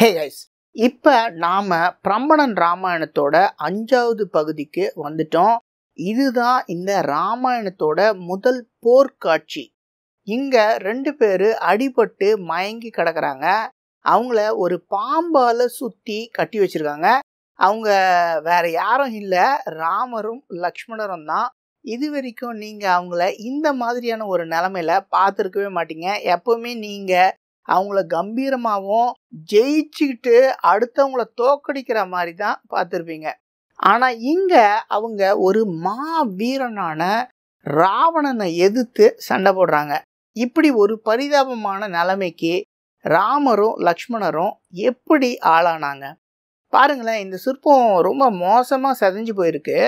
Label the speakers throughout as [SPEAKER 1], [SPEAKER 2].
[SPEAKER 1] Hey guys, இப்போ நாம் பிரம்பணன் ராமாயணத்தோட 5வது பகுதிக்கு வந்துட்டோம். இதுதான் இந்த ராமாயணத்தோட முதல் போர்க்காட்சி. இங்கே 2 பேர் அடிபட்டு மயங்கி கிடக்குறாங்க. அவங்கள ஒரு பாம்பால் சுற்றி கட்டி வச்சிருக்காங்க. அவங்க வேற யாரும் இல்லை, ராமரும் லக்ஷ்மணரும் தான். இது வரைக்கும் நீங்கள் அவங்கள இந்த மாதிரியான ஒரு நிலமையில பார்த்துருக்கவே மாட்டீங்க. எப்பவுமே நீங்கள் அவங்கள கம்பீரமாகவும் ஜெயிச்சுக்கிட்டு அடுத்தவங்கள தோக்கடிக்கிற மாதிரி தான் பார்த்துருப்பீங்க. ஆனால் இங்கே அவங்க ஒரு வீரனான ராவணனை எதிர்த்து சண்டை போடுறாங்க. இப்படி ஒரு பரிதாபமான நிலைமைக்கு ராமரும் லக்ஷ்மணரும் எப்படி ஆளானாங்க பாருங்களேன். இந்த சிற்பம் ரொம்ப மோசமாக செதஞ்சு போயிருக்கு.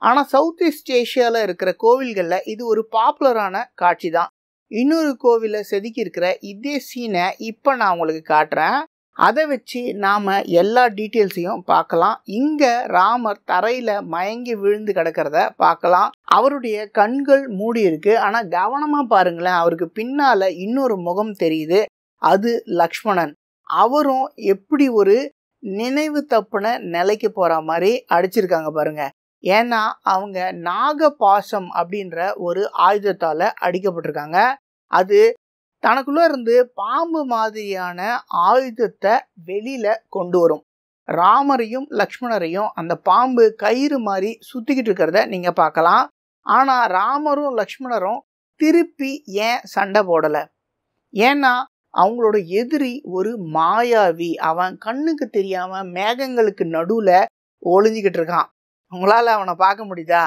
[SPEAKER 1] ஆனால் சவுத் ஈஸ்ட் ஏஷியாவில் இருக்கிற கோவில்களில் இது ஒரு பாப்புலரான காட்சி தான். இன்னொரு கோவிலை செதுக்கி இருக்கிற இதே சீனை இப்போ நான் உங்களுக்கு காட்டுறேன். அதை வச்சு நாம் எல்லா டீட்டெயில்ஸையும் பார்க்கலாம். இங்கே ராமர் தரையில் மயங்கி விழுந்து கிடக்கிறத பார்க்கலாம். அவருடைய கண்கள் மூடி இருக்கு. ஆனால் கவனமாக பாருங்களேன், அவருக்கு பின்னால் இன்னொரு முகம் தெரியுது. அது லக்ஷ்மணன். அவரும் எப்படி ஒரு நினைவு தப்புன நிலைக்கு போகிற மாதிரி அடிச்சிருக்காங்க பாருங்க. ஏன்னா அவங்க நாகபாசம் அப்படின்ற ஒரு ஆயுதத்தால் அடிக்கப்பட்டிருக்காங்க. அது தனக்குள்ள இருந்து பாம்பு மாதிரியான ஆயுதத்தை வெளியில கொண்டு வரும். ராமரையும் லக்ஷ்மணரையும் அந்த பாம்பு கயிறு மாதிரி சுத்திக்கிட்டு இருக்கிறத நீங்க பார்க்கலாம். ஆனா ராமரும் லக்ஷ்மணரும் திருப்பி ஏன் சண்டை போடலை? ஏன்னா அவங்களோட எதிரி ஒரு மாயாவி. அவன் கண்ணுக்கு தெரியாம மேகங்களுக்கு நடுவுல ஒளிஞ்சிக்கிட்டு இருக்கான். உங்களால் அவனை பார்க்க முடியுதா?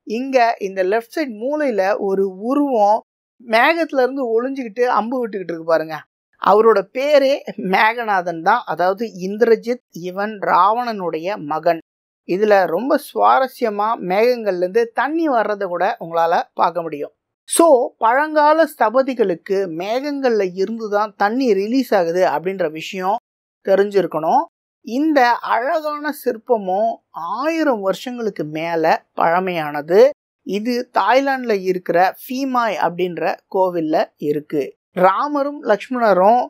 [SPEAKER 1] இங்கே இந்த லெஃப்ட் சைட் மூலையில் ஒரு உருவம் மேகத்துல இருந்து ஒளிஞ்சிக்கிட்டு அம்பு விட்டுக்கிட்டு இருக்கு பாருங்க. அவரோட பேரே மேகநாதன் தான், அதாவது இந்திரஜித். இவன் ராவணனுடைய மகன். இதில் ரொம்ப சுவாரஸ்யமாக மேகங்கள்லேருந்து தண்ணி வர்றதை கூட உங்களால் பார்க்க முடியும். ஸோ பழங்கால ஸ்தபதிகளுக்கு மேகங்களில் இருந்து தான் தண்ணி ரிலீஸ் ஆகுது அப்படின்ற விஷயம் தெரிஞ்சிருக்கணும். இந்த அழகான சிற்பமும் 1000 வருஷங்களுக்கு மேலே பழமையானது. இது தாய்லாண்டில் இருக்கிற ஃபீமாய் அப்படின்ற கோவிலில் இருக்கு. ராமரும் லக்ஷ்மணரும்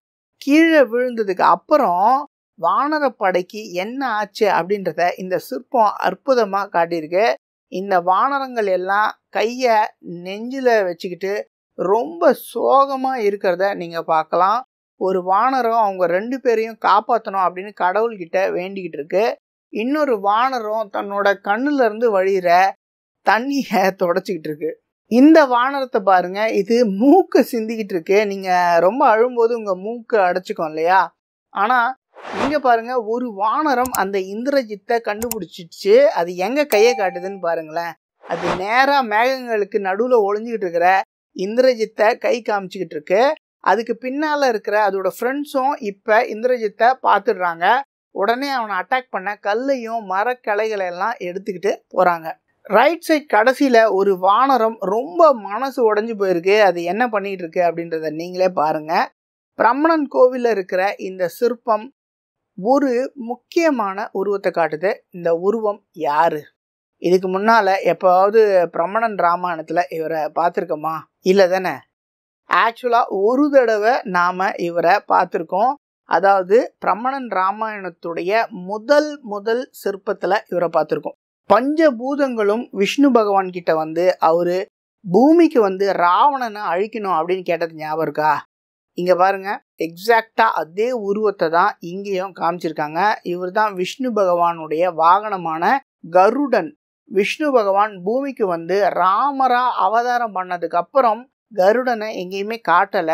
[SPEAKER 1] கீழே விழுந்ததுக்கு அப்புறம் வானரப்படைக்கு என்ன ஆச்சு அப்படின்றத இந்த சிற்பம் அற்புதமாக காட்டியிருக்கு. இந்த வானரங்கள் எல்லாம் கையை நெஞ்சில் வச்சுக்கிட்டு ரொம்ப சோகமாக இருக்கிறத நீங்கள் பார்க்கலாம். ஒரு வானரம் அவங்க 2 பேரையும் காப்பாற்றணும் அப்படின்னு கடவுள்கிட்ட வேண்டிக்கிட்டு இருக்கு. இன்னொரு வானரம் தன்னோட கண்ணுல இருந்து வழிகிற தண்ணியை தொடச்சிக்கிட்டு இருக்கு. இந்த வானரத்தை பாருங்க, இது மூக்கு சிந்திக்கிட்டு இருக்கு. நீங்க ரொம்ப அழும்போது உங்க மூக்கு அடைச்சிக்கும் இல்லையா? ஆனா இங்க பாருங்க, ஒரு வானரம் அந்த இந்திரஜித்தை கண்டுபிடிச்சிடுச்சு. அது எங்க கையை காட்டுதுன்னு பாருங்களேன். அது நேரா மேகங்களுக்கு நடுவுல ஒளிஞ்சுக்கிட்டு இருக்கிற இந்திரஜித்தை கை காமிச்சுக்கிட்டு இருக்கு. அதுக்கு பின்னால இருக்கிற அதோட ஃப்ரெண்ட்ஸும் இப்ப இந்திரஜித்தை பார்த்துடுறாங்க. உடனே அவனை அட்டாக் பண்ண கல்லையும் மரக்கிளைகளை எல்லாம் எடுத்துக்கிட்டு போறாங்க. ரைட் சைட் கடைசியில் ஒரு வானரம் ரொம்ப மனசு உடைஞ்சு போயிருக்கு. அது என்ன பண்ணிட்டு இருக்கு அப்படின்றத நீங்களே பாருங்க. பிரம்மணன் கோவிலில் இருக்கிற இந்த சிற்பம் ஒரு முக்கியமான உருவத்தை காட்டுது. இந்த உருவம் யாரு? இதுக்கு முன்னால் எப்போவாவது பிரம்மணன் ராமாயணத்தில் இவரை பார்த்துருக்கோமா? இல்லை தானே? ஆக்சுவலாக ஒரு தடவை நாம் இவரை பார்த்துருக்கோம். அதாவது பிரம்மணன் ராமாயணத்துடைய முதல் சிற்பத்தில் இவரை பார்த்துருக்கோம். பஞ்சபூதங்களும் விஷ்ணு பகவான் கிட்ட வந்து அவரு பூமிக்கு வந்து ராவணனை அழிக்கணும் அப்படின்னு கேட்டது ஞாபகம் இருக்கா? இங்க பாருங்க, எக்ஸாக்டா அதே உருவத்தை தான் இங்கேயும் காமிச்சிருக்காங்க. இவர் தான் விஷ்ணு பகவானுடைய வாகனமான கருடன். விஷ்ணு பகவான் பூமிக்கு வந்து ராமரா அவதாரம் பண்ணதுக்கு அப்புறம் கருடனை எங்கேயுமே காட்டல.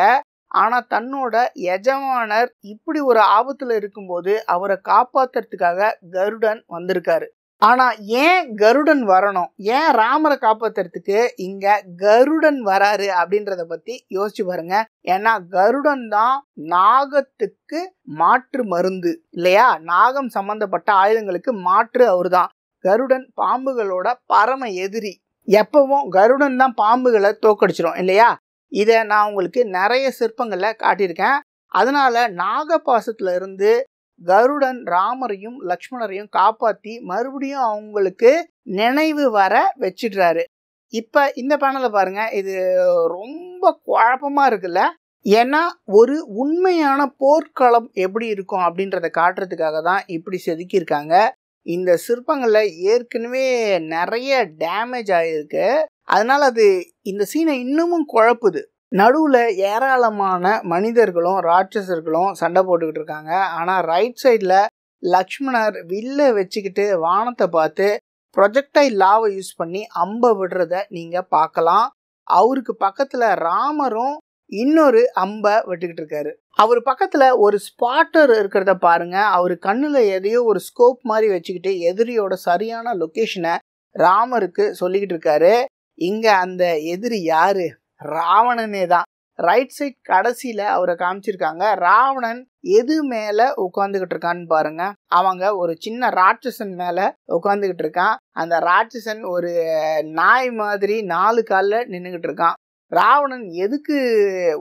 [SPEAKER 1] ஆனா தன்னோட எஜமானர் இப்படி ஒரு ஆபத்துல இருக்கும்போது அவரை காப்பாத்துறதுக்காக கருடன் வந்திருக்காரு. ஆனா ஏன் கருடன் வரணும், ஏன் ராமரை காப்பாத்துறதுக்கு இங்க கருடன் வராரு அப்படின்றத பத்தி யோசிச்சு பாருங்க. ஏன்னா கருடன் தான் நாகத்துக்கு மாற்று மருந்து இல்லையா? நாகம் சம்பந்தப்பட்ட ஆயுதங்களுக்கு மாற்று அவரு தான். கருடன் பாம்புகளோட பரம எதிரி. எப்பவும் கருடன் தான் பாம்புகளை தோக்கடிச்சிடும் இல்லையா? இதை நான் உங்களுக்கு நிறைய சிற்பங்கள்ல காட்டியிருக்கேன். அதனால நாகபாசத்துல இருந்து கருடன் ராமரையும் லக்ஷ்மணரையும் காப்பாற்றி மறுபடியும் அவங்களுக்கு நினைவு வர வச்சிடுறாரு. இப்போ இந்த பேனலை பாருங்க, இது ரொம்ப குழப்பமாக இருக்குல்ல? ஏன்னா ஒரு உண்மையான போர்க்களம் எப்படி இருக்கும் அப்படின்றத காட்டுறதுக்காக தான் இப்படி செதுக்கியிருக்காங்க. இந்த சிற்பங்கள்ல ஏற்கனவே நிறைய டேமேஜ் ஆகிருக்கு. அதனால அது இந்த சீனை இன்னமும் குழப்புது. நடுவில் ஏராளமான மனிதர்களும் ராட்சசர்களும் சண்டை போட்டுக்கிட்டு இருக்காங்க. ஆனால் ரைட் சைடில் லக்ஷ்மணர் வில்ல வச்சுக்கிட்டு வானத்தை பார்த்து ப்ரொஜெக்டைல் லாவை யூஸ் பண்ணி அம்பை விடுறத நீங்கள் பார்க்கலாம். அவருக்கு பக்கத்தில் ராமரும் இன்னொரு அம்பை விட்டுக்கிட்டு இருக்காரு. அவர் பக்கத்தில் ஒரு ஸ்பாட்டர் இருக்கிறத பாருங்க. அவர் கண்ணில் எதையோ ஒரு ஸ்கோப் மாதிரி வச்சுக்கிட்டு எதிரியோட சரியான லொக்கேஷனை ராமருக்கு சொல்லிக்கிட்டு இருக்காரு. இங்கே அந்த எதிரி யாரு? ராவணனே தான். ரைட் சைட் கடைசியில் அவரை காமிச்சிருக்காங்க. ராவணன் எது மேலே உட்காந்துக்கிட்டு இருக்கான்னு பாருங்க. அவங்க ஒரு சின்ன ராட்சசன் மேலே உட்காந்துக்கிட்டு இருக்கான். அந்த ராட்சசன் ஒரு நாய் மாதிரி 4 காலில் நின்றுக்கிட்டு இருக்கான். ராவணன் எதுக்கு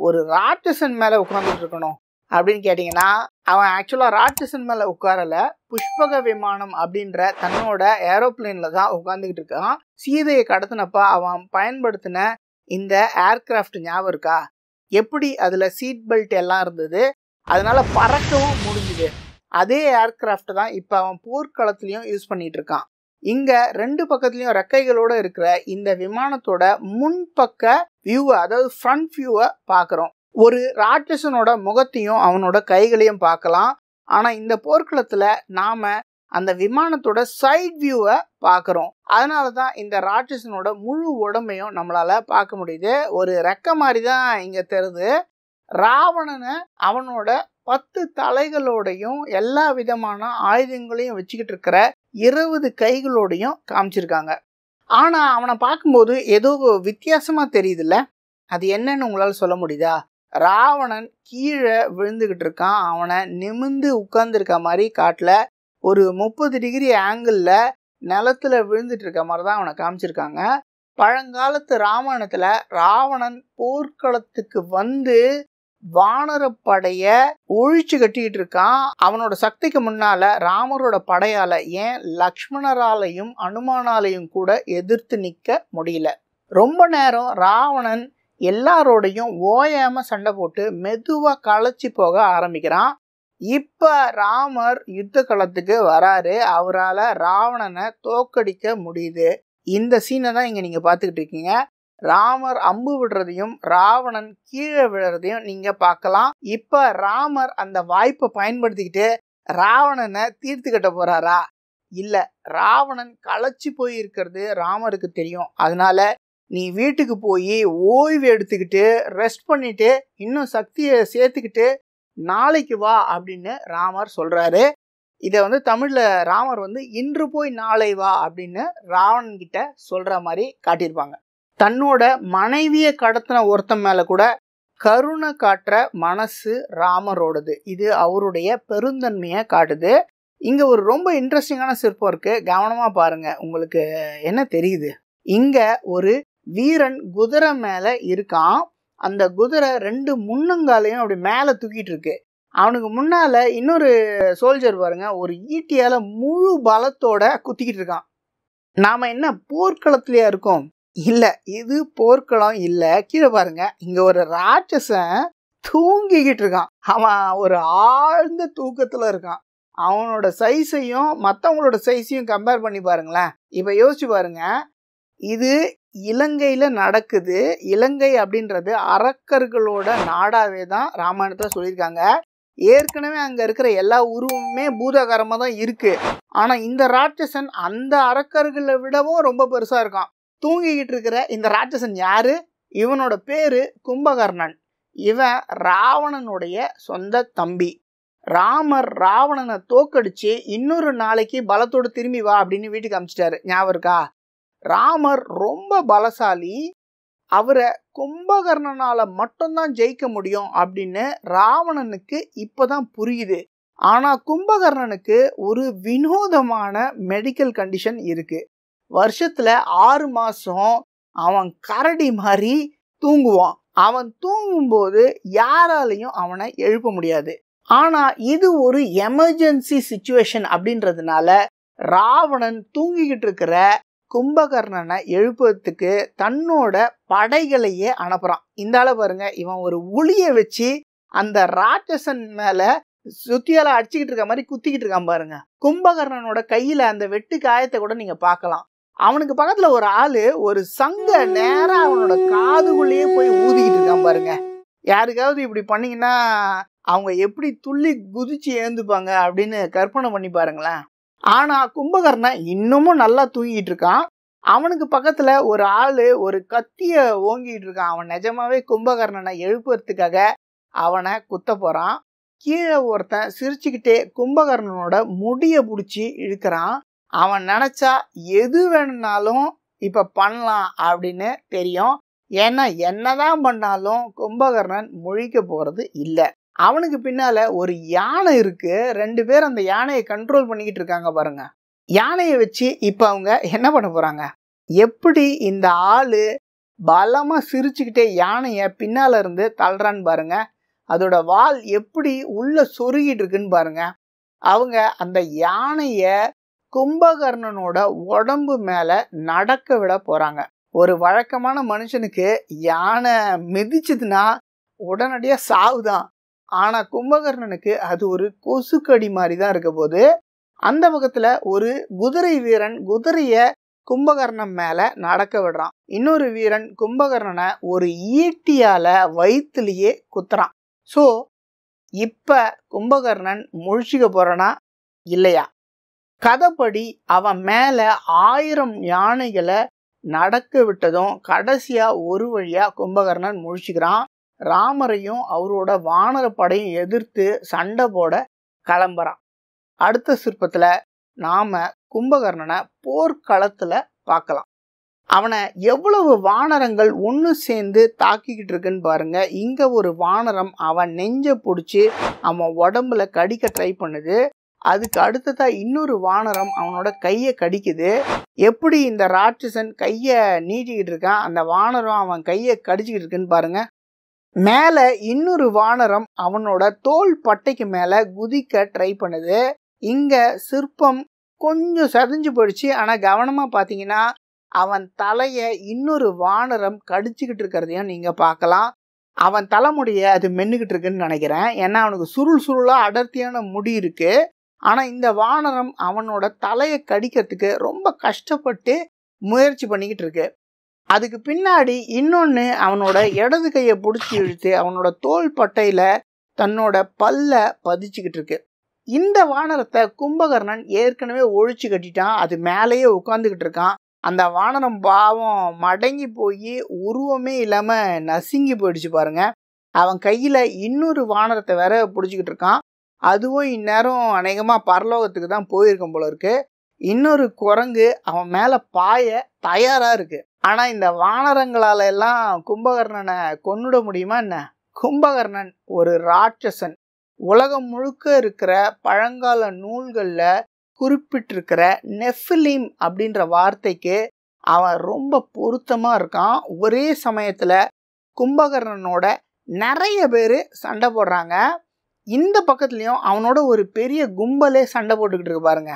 [SPEAKER 1] ஒரு ராட்சசன் மேலே உட்காந்துட்டு இருக்கணும் அப்படின்னு கேட்டிங்கன்னா, அவன் ஆக்சுவலாக ராட்சசன் மேலே உட்காரல, புஷ்பக விமானம் அப்படின்ற தன்னோட ஏரோப்ளேனில் தான் உட்காந்துக்கிட்டு இருக்கான். சீதையை கடத்தினப்ப அவன் பயன்படுத்தின இந்த ஏர்கிராஃப்ட் ஞாபகம் இருக்கா? எப்படி அதில் சீட் பெல்ட் எல்லாம் இருந்தது, அதனால பறக்கவும் முடிஞ்சுது. அதே ஏர்கிராஃப்ட் தான் இப்போ அவன் போர்க்களத்துலையும் யூஸ் பண்ணிட்டு இருக்கான். இங்கே 2 பக்கத்துலையும் ரெக்கைகளோடு இருக்கிற இந்த விமானத்தோட முன்பக்க வியூவை, அதாவது ஃப்ரண்ட் வியூவை பார்க்குறோம். ஒரு ராட்சசனோட முகத்தையும் அவனோட கைகளையும் பார்க்கலாம். ஆனால் இந்த போர்க்களத்தில் நாம் அந்த விமானத்தோட சைட் வியூவை பார்க்குறோம். அதனால தான் இந்த ராட்சசனோட முழு உடம்பையும் நம்மளால் பார்க்க முடியுது. ஒரு ரெக்கை மாதிரி தான் இங்கே தெரியுது. ராவணனை அவனோட 10 தலைகளோடையும் எல்லா விதமான ஆயுதங்களையும் வச்சுக்கிட்டு இருக்கிற 20 கைகளோடையும் காமிச்சிருக்காங்க. ஆனால் அவனை பார்க்கும்போது ஏதோ வித்தியாசமாக தெரியுதுல்ல, அது என்னன்னு உங்களால் சொல்ல முடியுதா? ராவணன் கீழே விழுந்துக்கிட்டு இருக்கான். அவனை நிமிந்து உட்கார்ந்துருக்க மாதிரி காட்டல, ஒரு 30 டிகிரி ஆங்கிளில் நிலத்தில் விழுந்துட்டு இருக்க மாதிரி தான் அவனை காமிச்சிருக்காங்க. பழங்காலத்து ராமாயணத்தில் ராவணன் போர்க்களத்துக்கு வந்து வானரப்படைய ஒழிச்சு கட்டிக்கிட்டு இருக்கான். அவனோட சக்திக்கு முன்னால ராமரோட படையால, ஏன் லக்ஷ்மணராலையும் அனுமானாலையும் கூட எதிர்த்து நிற்க முடியல. ரொம்ப நேரம் ராவணன் எல்லாரோடையும் ஓயாம சண்டை போட்டு மெதுவா களைச்சி போக ஆரம்பிக்கிறான். இப்ப ராமர் யுத்த களத்துக்கு வராரு. அவரால் ராவணனை தோக்கடிக்க முடியுது. இந்த சீனை தான் இங்க நீங்க பார்த்துக்கிட்டு இருக்கீங்க. ராமர் அம்பு விடுறதையும் ராவணன் கீழே விழுறதையும் நீங்க பார்க்கலாம். இப்ப ராமர் அந்த வாய்ப்பை பயன்படுத்திக்கிட்டு ராவணனை தீர்த்து கட்ட போறாரா? இல்ல, ராவணன் களைச்சி போய் இருக்கிறது ராமருக்கு தெரியும். அதனால நீ வீட்டுக்கு போய் ஓய்வு எடுத்துக்கிட்டு ரெஸ்ட் பண்ணிட்டு இன்னும் சக்தியை சேர்த்துக்கிட்டு நாளைக்கு வா அப்படின்னு ராமர் சொல்றாரு. இதை தமிழ்ல ராமர் இன்று போய் நாளை வா அப்படின்னு ராவணன் கிட்ட சொல்ற மாதிரி காட்டியிருப்பாங்க. தன்னோட மனைவியை கடத்தின ஒருத்தன் மேல கூட கருணை காட்டுற மனசு ராமரோடது. இது அவருடைய பெருந்தன்மையை காட்டுது. இங்க ஒரு ரொம்ப இன்ட்ரெஸ்டிங்கான சிற்பம் இருக்கு, கவனமா பாருங்க. உங்களுக்கு என்ன தெரியுது? இங்க ஒரு வீரன் குதிரை மேல இருக்கான். அந்த குதிரை 2 முன்னங்காலையும் அப்படி மேல தூக்கிட்டு இருக்கு. அவனுக்கு முன்னால இன்னொரு சோல்ஜர் பாருங்க, ஒரு ஈட்டியால முழு பலத்தோட குத்திக்கிட்டு இருக்கான். நாம என்ன போர்க்களத்திலேயே இருக்கோம்? இல்ல, இது போர்க்களம் இல்ல. கீழே பாருங்க, இங்க ஒரு ராட்சசன் தூங்கிக்கிட்டு இருக்கான். அவன் ஒரு ஆழ்ந்த தூக்கத்துல இருக்கான். அவனோட சைஸையும் மற்றவங்களோட சைஸையும் கம்பேர் பண்ணி பாருங்களேன். இப்ப யோசிச்சு பாருங்க, இது இலங்கையில நடக்குது. இலங்கை அப்படின்றது அரக்கர்களோட நாடாவே தான் ராமாயணத்தை சொல்லியிருக்காங்க. ஏற்கனவே அங்க இருக்கிற எல்லா உருவமுமே பூதாகாரமா தான் இருக்கு. ஆனா இந்த ராட்சசன் அந்த அரக்கர்களை விடவும் ரொம்ப பெருசா இருக்கான். தூங்கிக்கிட்டு இருக்கிற இந்த ராட்சசன் யாரு? இவனோட பேரு கும்பகர்ணன். இவன் ராவணனுடைய சொந்த தம்பி. ராமர் ராவணனை தோக்கடிச்சு இன்னொரு நாளைக்கு பலத்தோடு திரும்பி வா அப்படின்னு வீட்டுக்கு அனுப்பிச்சிட்டாரு. ஞாபகம் இருக்கா? ராமர் ரொம்ப பலசாலி, அவரை கும்பகர்ணனால மட்டும்தான் ஜெயிக்க முடியும் அப்படின்னு ராவணனுக்கு இப்பதான் புரியுது. ஆனா கும்பகர்ணனுக்கு ஒரு வினோதமான மெடிக்கல் கண்டிஷன் இருக்கு. வருஷத்துல 6 மாசம் அவன் கரடி மாதிரி தூங்குவான். அவன் தூங்கும்போது யாராலையும் அவனை எழுப்ப முடியாது. ஆனா இது ஒரு எமர்ஜென்சி சிச்சுவேஷன் அப்படின்றதுனால ராவணன் தூங்கிக்கிட்டு இருக்கிற கும்பகர்ணனை எழுப்புறதுக்கு தன்னோட படைகளையே அனுப்புறான். இந்தால பாருங்க, இவன் ஒரு உளிய வச்சு அந்த ராட்சசன் மேல சுத்தியால அடிச்சுக்கிட்டு இருக்க மாதிரி குத்திக்கிட்டு இருக்கான் பாருங்க. கும்பகர்ணனோட கையில அந்த வெட்டு காயத்தை கூட நீங்க பார்க்கலாம். அவனுக்கு பக்கத்துல ஒரு ஆளு ஒரு சங்க நேரா அவனோட காதுக்குள்ளேயே போய் ஊதிக்கிட்டு இருக்கான் பாருங்க. யாருக்காவது இப்படி பண்ணீங்கன்னா அவங்க எப்படி துள்ளி குதிச்சு ஏந்துப்பாங்க அப்படின்னு கற்பனை பண்ணி பாருங்களேன். ஆனா கும்பகர்ணன் இன்னமும் நல்லா தூங்கிட்டு இருக்கான். அவனுக்கு பக்கத்துல ஒரு ஆளு ஒரு கத்திய ஓங்கிட்டு இருக்கான். அவன் நிஜமாவே கும்பகர்ணனை எழுப்புறதுக்காக அவனை குத்த போறான். கீழே ஒருத்தன் சிரிச்சுக்கிட்டே கும்பகர்ணனோட முடிய பிடிச்சி இழுக்கிறான். அவன் நினைச்சா எது வேணும்னாலும் இப்ப பண்ணலாம் அப்படின்னு தெரியும். ஏன்னா என்னதான் பண்ணாலும் கும்பகர்ணன் முழிக்க போறது இல்லை. அவனுக்கு பின்னால ஒரு யானை இருக்கு. 2 பேர் அந்த யானையை கண்ட்ரோல் பண்ணிக்கிட்டு இருக்காங்க பாருங்க. யானையை வச்சு இப்ப அவங்க என்ன பண்ண போறாங்க? எப்படி இந்த ஆளு பலமா சிரிச்சுக்கிட்டே யானைய பின்னால இருந்து தள்ளுறான்னு பாருங்க. அதோட வால் எப்படி உள்ள சொருகிட்டு இருக்குன்னு பாருங்க. அவங்க அந்த யானைய கும்பகர்ணனோட உடம்பு மேல நடக்க விட போறாங்க. ஒரு வழக்கமான மனுஷனுக்கு யானை மிதிச்சதுன்னா உடனடியா சாவுதான். ஆனா கும்பகர்ணனுக்கு அது ஒரு கொசுக்கடி மாதிரி தான் இருக்க போது. அந்த பக்கத்துல ஒரு குதிரை வீரன் குதிரைய கும்பகர்ணன் மேல நடக்க விடுறான். இன்னொரு வீரன் கும்பகர்ணனை ஒரு ஈட்டியால வயிற்றுலயே குத்துறான். ஸோ இப்ப கும்பகர்ணன் முழிச்சுக்க போறானா இல்லையா? கதைப்படி அவன் மேல 1000 யானைகளை நடக்க விட்டதும் கடைசியா ஒரு வழியா கும்பகர்ணன் முழிச்சுக்கிறான். ராமரையும் அவரோட வானர படையும் எதிர்த்து சண்டை போட கிளம்புறான். அடுத்த சிற்பத்துல நாம கும்பகர்ணனை போர்க்களத்துல பார்க்கலாம். அவனை எவ்வளவு வானரங்கள் ஒன்று சேர்ந்து தாக்கிக்கிட்டு இருக்குன்னு பாருங்க. இங்க ஒரு வானரம் அவன் நெஞ்ச பிடிச்சி அவன் உடம்புல கடிக்க ட்ரை பண்ணுது. அதுக்கு அடுத்ததா இன்னொரு வானரம் அவனோட கையை கடிக்குது. எப்படி இந்த ராட்சசன் கையை நீட்டிக்கிட்டு இருக்கான், அந்த வானரம் அவன் கையை கடிச்சிக்கிட்டு இருக்குன்னு பாருங்க. மேல இன்னொரு வானரம் அவனோட தோல் பட்டைக்கு மேல குதிக்க ட்ரை பண்ணுது. இங்க சிற்பம் கொஞ்சம் செதஞ்சு போயிடுச்சு. ஆனா கவனமா பாத்தீங்கன்னா அவன் தலைய இன்னொரு வானரம் கடிச்சுக்கிட்டு இருக்கிறதையும் நீங்க பார்க்கலாம். அவன் தலைமுடிய அது மென்னுக்கிட்டு இருக்குன்னு நினைக்கிறேன். ஏன்னா அவனுக்கு சுருள் சுருளா அடர்த்தியான முடி இருக்கு. ஆனா இந்த வானரம் அவனோட தலையை கடிக்கிறதுக்கு ரொம்ப கஷ்டப்பட்டு முயற்சி பண்ணிக்கிட்டு இருக்கு. அதுக்கு பின்னாடி இன்னொன்னு அவனோட இடது கையை பிடிச்சி இழுத்து அவனோட தோல் பட்டையில தன்னோட பல்ல பதிச்சுக்கிட்டு இருக்கு. இந்த வானரத்தை கும்பகர்ணன் ஏற்கனவே ஒழிச்சு கட்டிட்டான். அது மேலேயே உட்காந்துக்கிட்டு இருக்கான். அந்த வானரம் பாவம் மடங்கி போய் உருவமே இல்லாம நசுங்கி போயிடுச்சு பாருங்க. அவன் கையில இன்னொரு வானரத்தை வேற பிடிச்சிக்கிட்டு இருக்கான். அதுவும் இந்நேரம் அநேகமா பரலோகத்துக்கு தான் போயிருக்கும் போல இருக்கு. இன்னொரு குரங்கு அவன் மேல பாய தயாரா இருக்கு. ஆனா இந்த வானரங்களால எல்லாம் கும்பகர்ணனை கொன்னுட முடியுமா என்ன? கும்பகர்ணன் ஒரு ராட்சசன். உலகம் முழுக்க இருக்கிற பழங்கால நூல்கள்ல குறிப்பிட்டிருக்கிற நெஃபிலிம் அப்படின்ற வார்த்தைக்கு அவன் ரொம்ப பொருத்தமா இருக்கான். ஒரே சமயத்துல கும்பகர்ணனோட நிறைய பேர் சண்டை போடுறாங்க. இந்த பக்கத்துலயும் அவனோட ஒரு பெரிய கும்பலே சண்டை போட்டுக்கிட்டு இருக்கு பாருங்க.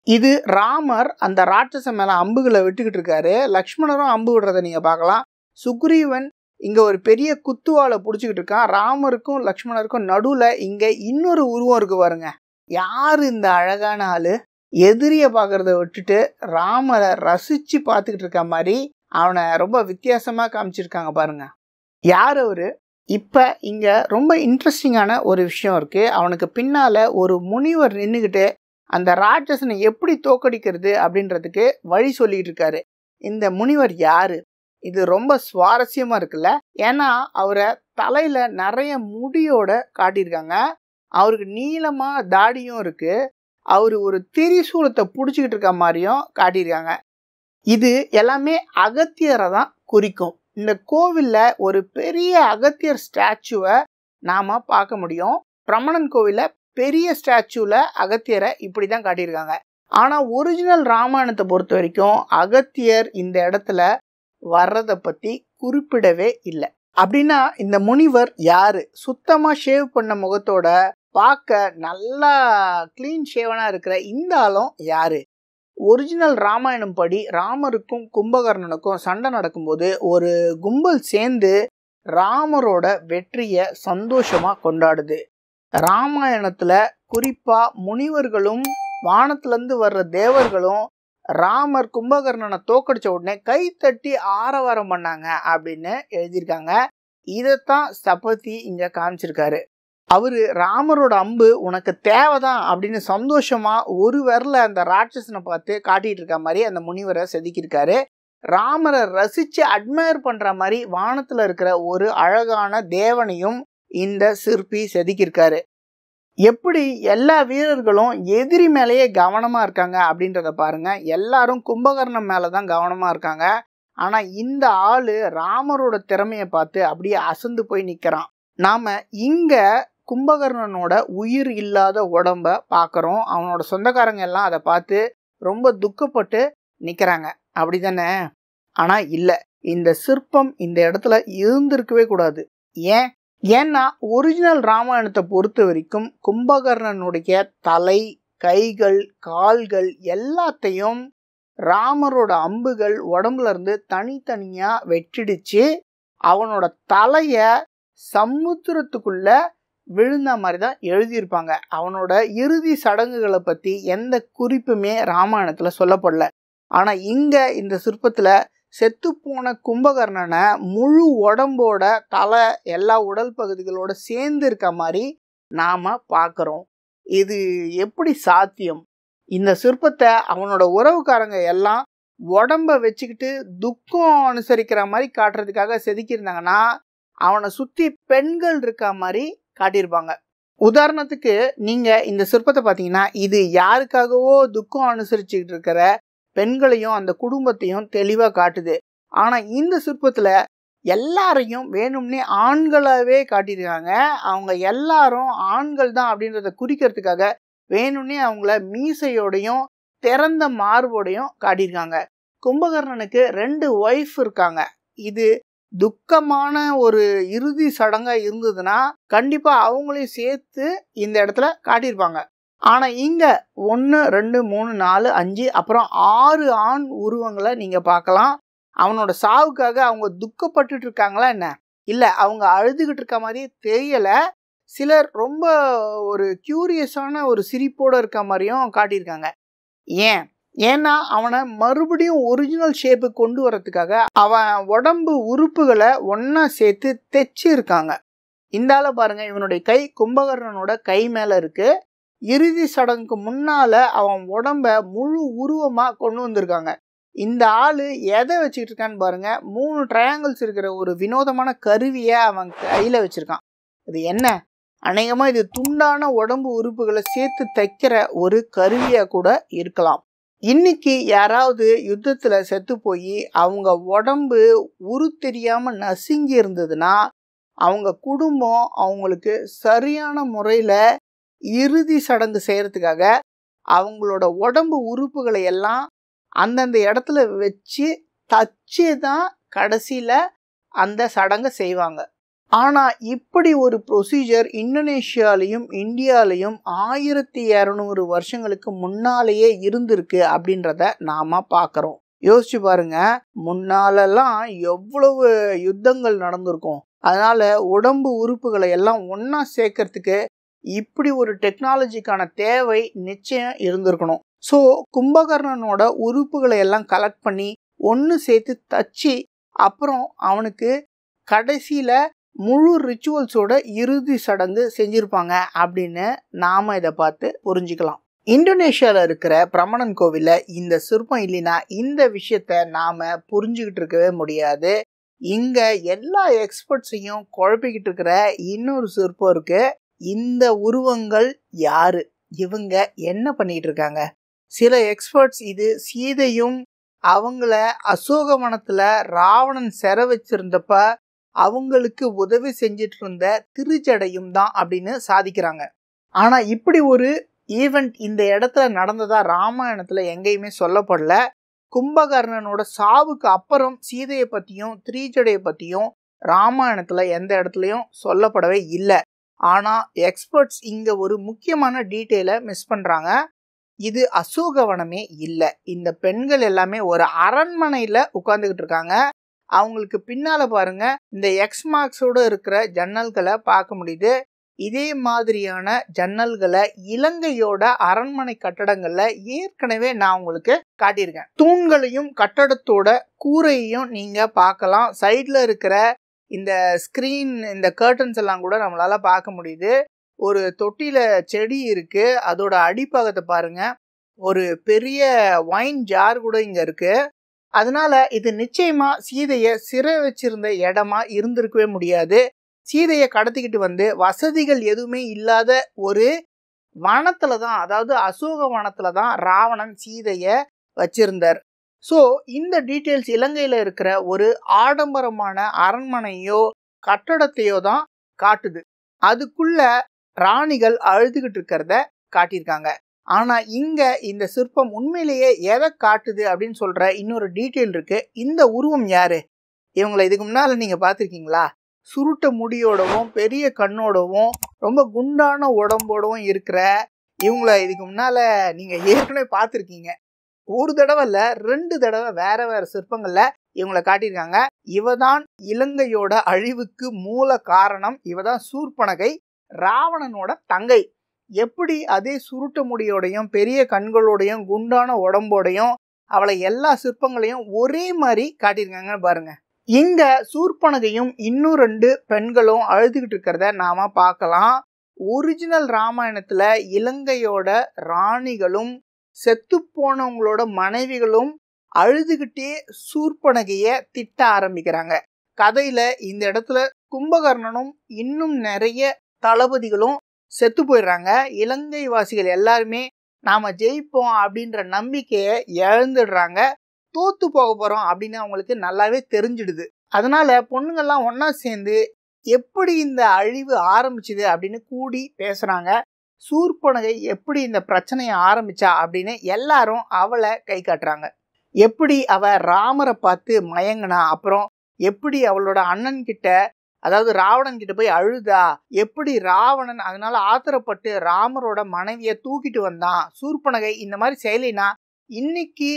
[SPEAKER 1] இது ராமர் அந்த ராட்சசன் மேல அம்புகளை விட்டுக்கிட்டு இருக்காரு. லக்ஷ்மணரும் அம்பு விடுறத நீங்க பார்க்கலாம். சுக்ரீவன் இங்க ஒரு பெரிய குத்துவாலை பிடிச்சிக்கிட்டு இருக்கான். ராமருக்கும் லக்ஷ்மணருக்கும் நடுவுல இங்க இன்னொரு உருவம் இருக்கு பாருங்க. யாரு இந்த அழகான ஆளு? எதிரிய பாக்குறத விட்டுட்டு ராமரை ரசிச்சு பார்த்துக்கிட்டு இருக்க மாதிரி அவனை ரொம்ப வித்தியாசமா காமிச்சிருக்காங்க பாருங்க. யார் அவரு? இப்ப இங்க ரொம்ப இன்ட்ரெஸ்டிங்கான ஒரு விஷயம் இருக்கு. அவனுக்கு பின்னால ஒரு முனிவர் நின்றுகிட்டு அந்த ராட்சசனை எப்படி தோக்கடிக்கிறது அப்படின்றதுக்கு வழி சொல்லிட்டு இருக்காரு. இந்த முனிவர் யாரு? இது ரொம்ப சுவாரஸ்யமா இருக்குல்ல. ஏன்னா அவரை தலையில நிறைய முடியோட காட்டியிருக்காங்க. அவருக்கு நீளமா தாடியும் இருக்கு. அவரு ஒரு திரிசூலத்தை பிடிச்சிக்கிட்டு இருக்க மாதிரியும் காட்டியிருக்காங்க. இது எல்லாமே அகத்தியரை தான் குறிக்கும். இந்த கோவில்ல ஒரு பெரிய அகத்தியர் ஸ்டாச்சுவை நாம பார்க்க முடியும். பிரமணன் கோவில்ல பெரிய ஸ்டாச்சுல அகத்தியரை இப்படிதான் காட்டியிருக்காங்க. ஆனா ஒரிஜினல் ராமாயணத்தை பொறுத்த வரைக்கும் அகத்தியர் இந்த இடத்துல வர்றதை பத்தி குறிப்பிடவே இல்லை. அப்படின்னா இந்த முனிவர் யாரு? சுத்தமா ஷேவ் பண்ண முகத்தோட பார்க்க நல்லா கிளீன் ஷேவனா இருக்கிற இந்த ஆளும் யாரு? ஒரிஜினல் ராமாயணம் படி ராமருக்கும் கும்பகர்ணனுக்கும் சண்டை நடக்கும்போது ஒரு கும்பல் சேர்ந்து ராமரோட வெற்றியை சந்தோஷமா கொண்டாடுது. ராமாயணத்துல குறிப்பா முனிவர்களும் வானத்திலிருந்து வர்ற தேவர்களும் ராமர் கும்பகர்ணனை தோக்கடிச்ச உடனே கை தட்டி ஆரவாரம் பண்ணாங்க அப்படின்னு எழுதியிருக்காங்க. இதைத்தான் ஸ்தபதி இங்க காமிச்சிருக்காரு. அவரு ராமரோட அம்பு உனக்கு தேவைதான் அப்படின்னு சந்தோஷமா ஒரு விரல அந்த ராட்சசனை பார்த்து காட்டிட்டு இருக்க மாதிரி அந்த முனிவரை செதுக்கியிருக்காரு. ராமரை ரசிச்சு அட்மையர் பண்ற மாதிரி வானத்துல இருக்கிற ஒரு அழகான தேவனையும் இந்த சிற்பி செதுக்கியிருக்காரு. எப்படி எல்லா வீரர்களும் எதிரி மேலேயே கவனமா இருக்காங்க அப்படின்றத பாருங்க. எல்லாரும் கும்பகர்ணன் மேலதான் கவனமா இருக்காங்க. ஆனா இந்த ஆளு ராமரோட திறமையை பார்த்து அப்படியே அசந்து போய் நிக்கிறான். நாம இங்க கும்பகர்ணனோட உயிர் இல்லாத உடம்ப பாக்குறோம். அவனோட சொந்தக்காரங்க எல்லாம் அதை பார்த்து ரொம்ப துக்கப்பட்டு நிக்கிறாங்க. அப்படிதானே? ஆனா இல்ல, இந்த சிற்பம் இந்த இடத்துல இருந்திருக்கவே கூடாது. ஏன்னா ஒரிஜினல் ராமாயணத்தை பொறுத்த வரைக்கும் கும்பகர்ணனுடைய தலை, கைகள், கால்கள் எல்லாத்தையும் ராமரோட அம்புகள் உடம்புல இருந்து தனித்தனியா வெற்றிடுச்சு. அவனோட தலைய சமுத்திரத்துக்குள்ள விழுந்த மாதிரி தான் எழுதியிருப்பாங்க. அவனோட இறுதி சடங்குகளை பத்தி எந்த குறிப்புமே ராமாயணத்துல சொல்லப்படல. ஆனா இங்க இந்த சிற்பத்துல செத்துப்போன கும்பகர்ணனை முழு உடம்போட தலை எல்லா உடல் பகுதிகளோட சேர்ந்து இருக்க மாதிரி நாம பார்க்குறோம். இது எப்படி சாத்தியம்? இந்த சிற்பத்தை அவனோட உறவுக்காரங்க எல்லாம் உடம்ப வச்சுக்கிட்டு துக்கம் அனுசரிக்கிற மாதிரி காட்டுறதுக்காக செதுக்கியிருந்தாங்கன்னா அவனை சுற்றி பெண்கள் இருக்க மாதிரி காட்டியிருப்பாங்க. உதாரணத்துக்கு நீங்க இந்த சிற்பத்தை பார்த்தீங்கன்னா இது யாருக்காகவோ துக்கம் அனுசரிச்சுக்கிட்டு இருக்கிற பெண்களையும் அந்த குடும்பத்தையும் தெளிவா காட்டுது. ஆனா இந்த சிற்பத்துல எல்லாரையும் வேணும்னே ஆண்களாவே காட்டியிருக்காங்க. அவங்க எல்லாரும் ஆண்கள் தான் அப்படின்றத குறிக்கிறதுக்காக வேணும்னே அவங்கள மீசையோடையும் திறந்த மார்போடையும் காட்டியிருக்காங்க. கும்பகர்ணனுக்கு 2 ஒய்ஃப் இருக்காங்க. இது துக்கமான ஒரு இறுதி சடங்கா இருந்ததுன்னா கண்டிப்பா அவங்களையும் சேர்த்து இந்த இடத்துல காட்டியிருப்பாங்க. ஆனா இங்க 1 2 3 4 5 அப்புறம் 6 ஆண் உருவங்களை நீங்க பார்க்கலாம். அவனோட சாவுக்காக அவங்க துக்கப்பட்டுட்டு இருக்காங்களா என்ன? இல்ல, அவங்க அழுதுகிட்டு இருக்க மாதிரி தெரியல. சிலர் ரொம்ப ஒரு கியூரியஸான ஒரு சிரிப்போட இருக்க மாதிரியும் காட்டியிருக்காங்க. ஏன்னா அவனை மறுபடியும் ஒரிஜினல் ஷேப்பு கொண்டு வரதுக்காக அவன் உடம்பு உறுப்புகளை ஒன்னா சேர்த்து தைச்சு இருக்காங்க. இந்த ஆளை பாருங்க, இவனுடைய கை கும்பகர்ணனோட கை மேல இருக்கு. இறுதி சடங்குக்கு முன்னால அவன் உடம்ப முழு உருவமா கொண்டு வந்திருக்காங்க. இந்த ஆளு எதை வச்சுக்கிட்டு இருக்கான்னு பாருங்க. 3 ட்ரையாங்கிள்ஸ் இருக்கிற ஒரு வினோதமான கருவியை அவன் கையில வச்சிருக்கான். இது என்ன? அநேகமா இது துண்டான உடம்பு உறுப்புகளை சேர்த்து தைக்கிற ஒரு கருவியா கூட இருக்கலாம். இன்னைக்கு யாராவது யுத்தத்துல செத்து போய் அவங்க உடம்பு உரு தெரியாம நசுங்கி இருந்ததுன்னா அவங்க குடும்பம் அவங்களுக்கு சரியான முறையில இறுதி சடங்கு செய்யறதுக்காக அவங்களோட உடம்பு உறுப்புகளை எல்லாம் அந்தந்த இடத்துல வச்சு தச்சு தான் கடைசியில அந்த சடங்கை செய்வாங்க. ஆனா இப்படி ஒரு ப்ரொசீஜர் இந்தோனேஷியாலையும் இந்தியாலையும் 1200 வருஷங்களுக்கு முன்னாலேயே இருந்திருக்கு அப்படின்றத நாம பார்க்கிறோம். யோசிச்சு பாருங்க, முன்னாலெல்லாம் எவ்வளவு யுத்தங்கள் நடந்திருக்கும். அதனால உடம்பு உறுப்புகளை எல்லாம் ஒன்னா சேர்க்கறதுக்கு இப்படி ஒரு டெக்னாலஜிக்கான தேவை நிச்சயம் இருந்திருக்கணும். ஸோ கும்பகர்ணனோட உறுப்புகளை எல்லாம் கலெக்ட் பண்ணி ஒன்று சேர்த்து தச்சு அப்புறம் அவனுக்கு கடைசியில முழு ரிச்சுவல்ஸோட இறுதி சடங்கு செஞ்சிருப்பாங்க அப்படின்னு நாம இதை பார்த்து புரிஞ்சுக்கலாம். இந்தோனேஷியாவில் இருக்கிற பிரமணன் கோவில்ல இந்த சிற்பம் இல்லைன்னா இந்த விஷயத்த நாம புரிஞ்சுக்கிட்டு இருக்கவே முடியாது. இங்க எல்லா எக்ஸ்பர்ட்ஸையும் குழப்பிக்கிட்டு இருக்கிற இன்னொரு சிற்பம் இருக்கு. இந்த உருவங்கள் யாரு? இவங்க என்ன பண்ணிட்டு இருக்காங்க? சில எக்ஸ்பர்ட்ஸ் இது சீதையும் அவங்கள அசோகவனத்துல ராவணன் சிறை வச்சிருந்தப்ப அவங்களுக்கு உதவி செஞ்சிட்டு இருந்த திருச்சடையும் தான் அப்படின்னு சாதிக்கிறாங்க. ஆனா இப்படி ஒரு ஈவெண்ட் இந்த இடத்துல நடந்ததா ராமாயணத்துல எங்கேயுமே சொல்லப்படல. கும்பகர்ணனோட சாவுக்கு அப்புறம் சீதையை பத்தியும் திரிஜடையை பத்தியும் ராமாயணத்துல எந்த இடத்துலயும் சொல்லப்படவே இல்லை. ஆனா எக்ஸ்பர்ட்ஸ் இங்க ஒரு முக்கியமான டீட்டெயிலை மிஸ் பண்றாங்க. இது அசோகவனமே இல்லை. இந்த பெண்கள் எல்லாமே ஒரு அரண்மனையில உட்கார்ந்துகிட்டு இருக்காங்க. அவங்களுக்கு பின்னால பாருங்க இந்த எக்ஸ் மார்க்ஸோட இருக்கிற ஜன்னல்களை பார்க்க முடியுது. இதே மாதிரியான ஜன்னல்களை இலங்கையோட அரண்மனை கட்டடங்கள்ல ஏற்கனவே நான் உங்களுக்கு காட்டியிருக்கேன். தூண்களையும் கட்டடத்தோட கூரையையும் நீங்க பார்க்கலாம். சைட்ல இருக்கிற இந்த ஸ்கிரீன், இந்த கர்டன்ஸ் எல்லாம் கூட நம்மளால பார்க்க முடியுது. ஒரு தொட்டியில செடி இருக்கு, அதோட அடிப்பாகத்தை பாருங்க. ஒரு பெரிய வைன் ஜார் கூட இங்க இருக்கு. அதனால இது நிச்சயமா சீதைய சிறை வச்சிருந்த இடமா இருந்திருக்கவே முடியாது. சீதையை கடத்திக்கிட்டு வந்து வசதிகள் எதுவுமே இல்லாத ஒரு வனத்துல தான், அதாவது அசோக வனத்துல தான் ராவணன் சீதைய வச்சிருந்தார். ஸோ இந்த டீட்டெயில்ஸ் இலங்கையில இருக்கிற ஒரு ஆடம்பரமான அரண்மனையோ கட்டடத்தையோ தான் காட்டுது. அதுக்குள்ள ராணிகள் அழுதுகிட்டு இருக்கிறத காட்டியிருக்காங்க. ஆனா இங்க இந்த சிற்பம் உண்மையிலேயே எதை காட்டுது அப்படின்னு சொல்ற இன்னொரு டீட்டெயில் இருக்கு. இந்த உருவம் யாரு? இவங்களை இதுக்கு முன்னால நீங்க பார்த்திருக்கீங்களா? சுருட்ட முடியோடவும் பெரிய கண்ணோடவும் ரொம்ப குண்டான உடம்போடவும் இருக்கிற இவங்களை இதுக்கு முன்னால நீங்க ஏற்கனவே பார்த்திருக்கீங்க. ஒரு தடவை இல்ல, 2 தடவை வேற வேற சிற்பங்கள்ல இவங்களை காட்டியிருக்காங்க. இவதான் இலங்கையோட அழிவுக்கு மூல காரணம். இவதான் சூர்பனகை, ராவணனோட தங்கை. எப்படி அதே சுருட்ட முடியோடையும் பெரிய கண்களோடையும் குண்டான உடம்போடையும் அவளை எல்லா சிற்பங்களையும் ஒரே மாதிரி காட்டியிருக்காங்கன்னு பாருங்க. இங்க சூர்பனகையும் இன்னும் 2 பெண்களும் அழுதுகிட்டு இருக்கிறத நாம பார்க்கலாம். ஒரிஜினல் ராமாயணத்துல இலங்கையோட ராணிகளும் செத்து போனவங்களோட மனைவிகளும் அழுதுகிட்டே சூர்பனகைய திட்ட ஆரம்பிக்கிறாங்க. கதையில இந்த இடத்துல கும்பகர்ணனும் இன்னும் நிறைய தளபதிகளும் செத்து போயிடுறாங்க. இலங்கை வாசிகள் எல்லாருமே நாம ஜெயிப்போம் அப்படின்ற நம்பிக்கையை இழந்துடுறாங்க. தோத்து போக போறோம் அப்படின்னு அவங்களுக்கு நல்லாவே தெரிஞ்சிடுது. அதனால பொண்ணுங்கள்லாம் ஒன்னா சேர்ந்து எப்படி இந்த அழிவு ஆரம்பிச்சுது அப்படின்னு கூடி பேசுறாங்க. சூர்பனகை எப்படி இந்த பிரச்சனையை ஆரம்பிச்சா அப்படின்னு எல்லாரும் அவளை கை காட்டுறாங்க. எப்படி அவ ராமரை பார்த்து மயங்கினா, அப்புறம் எப்படி அவளோட அண்ணன் கிட்ட, அதாவது ராவணன் கிட்ட போய் அழுதா, எப்படி ராவணன் அதனால ஆத்திரப்பட்டு ராமரோட மனைவியை தூக்கிட்டு வந்தான். சூர்பனகை இந்த மாதிரி செயலினா இன்னைக்கு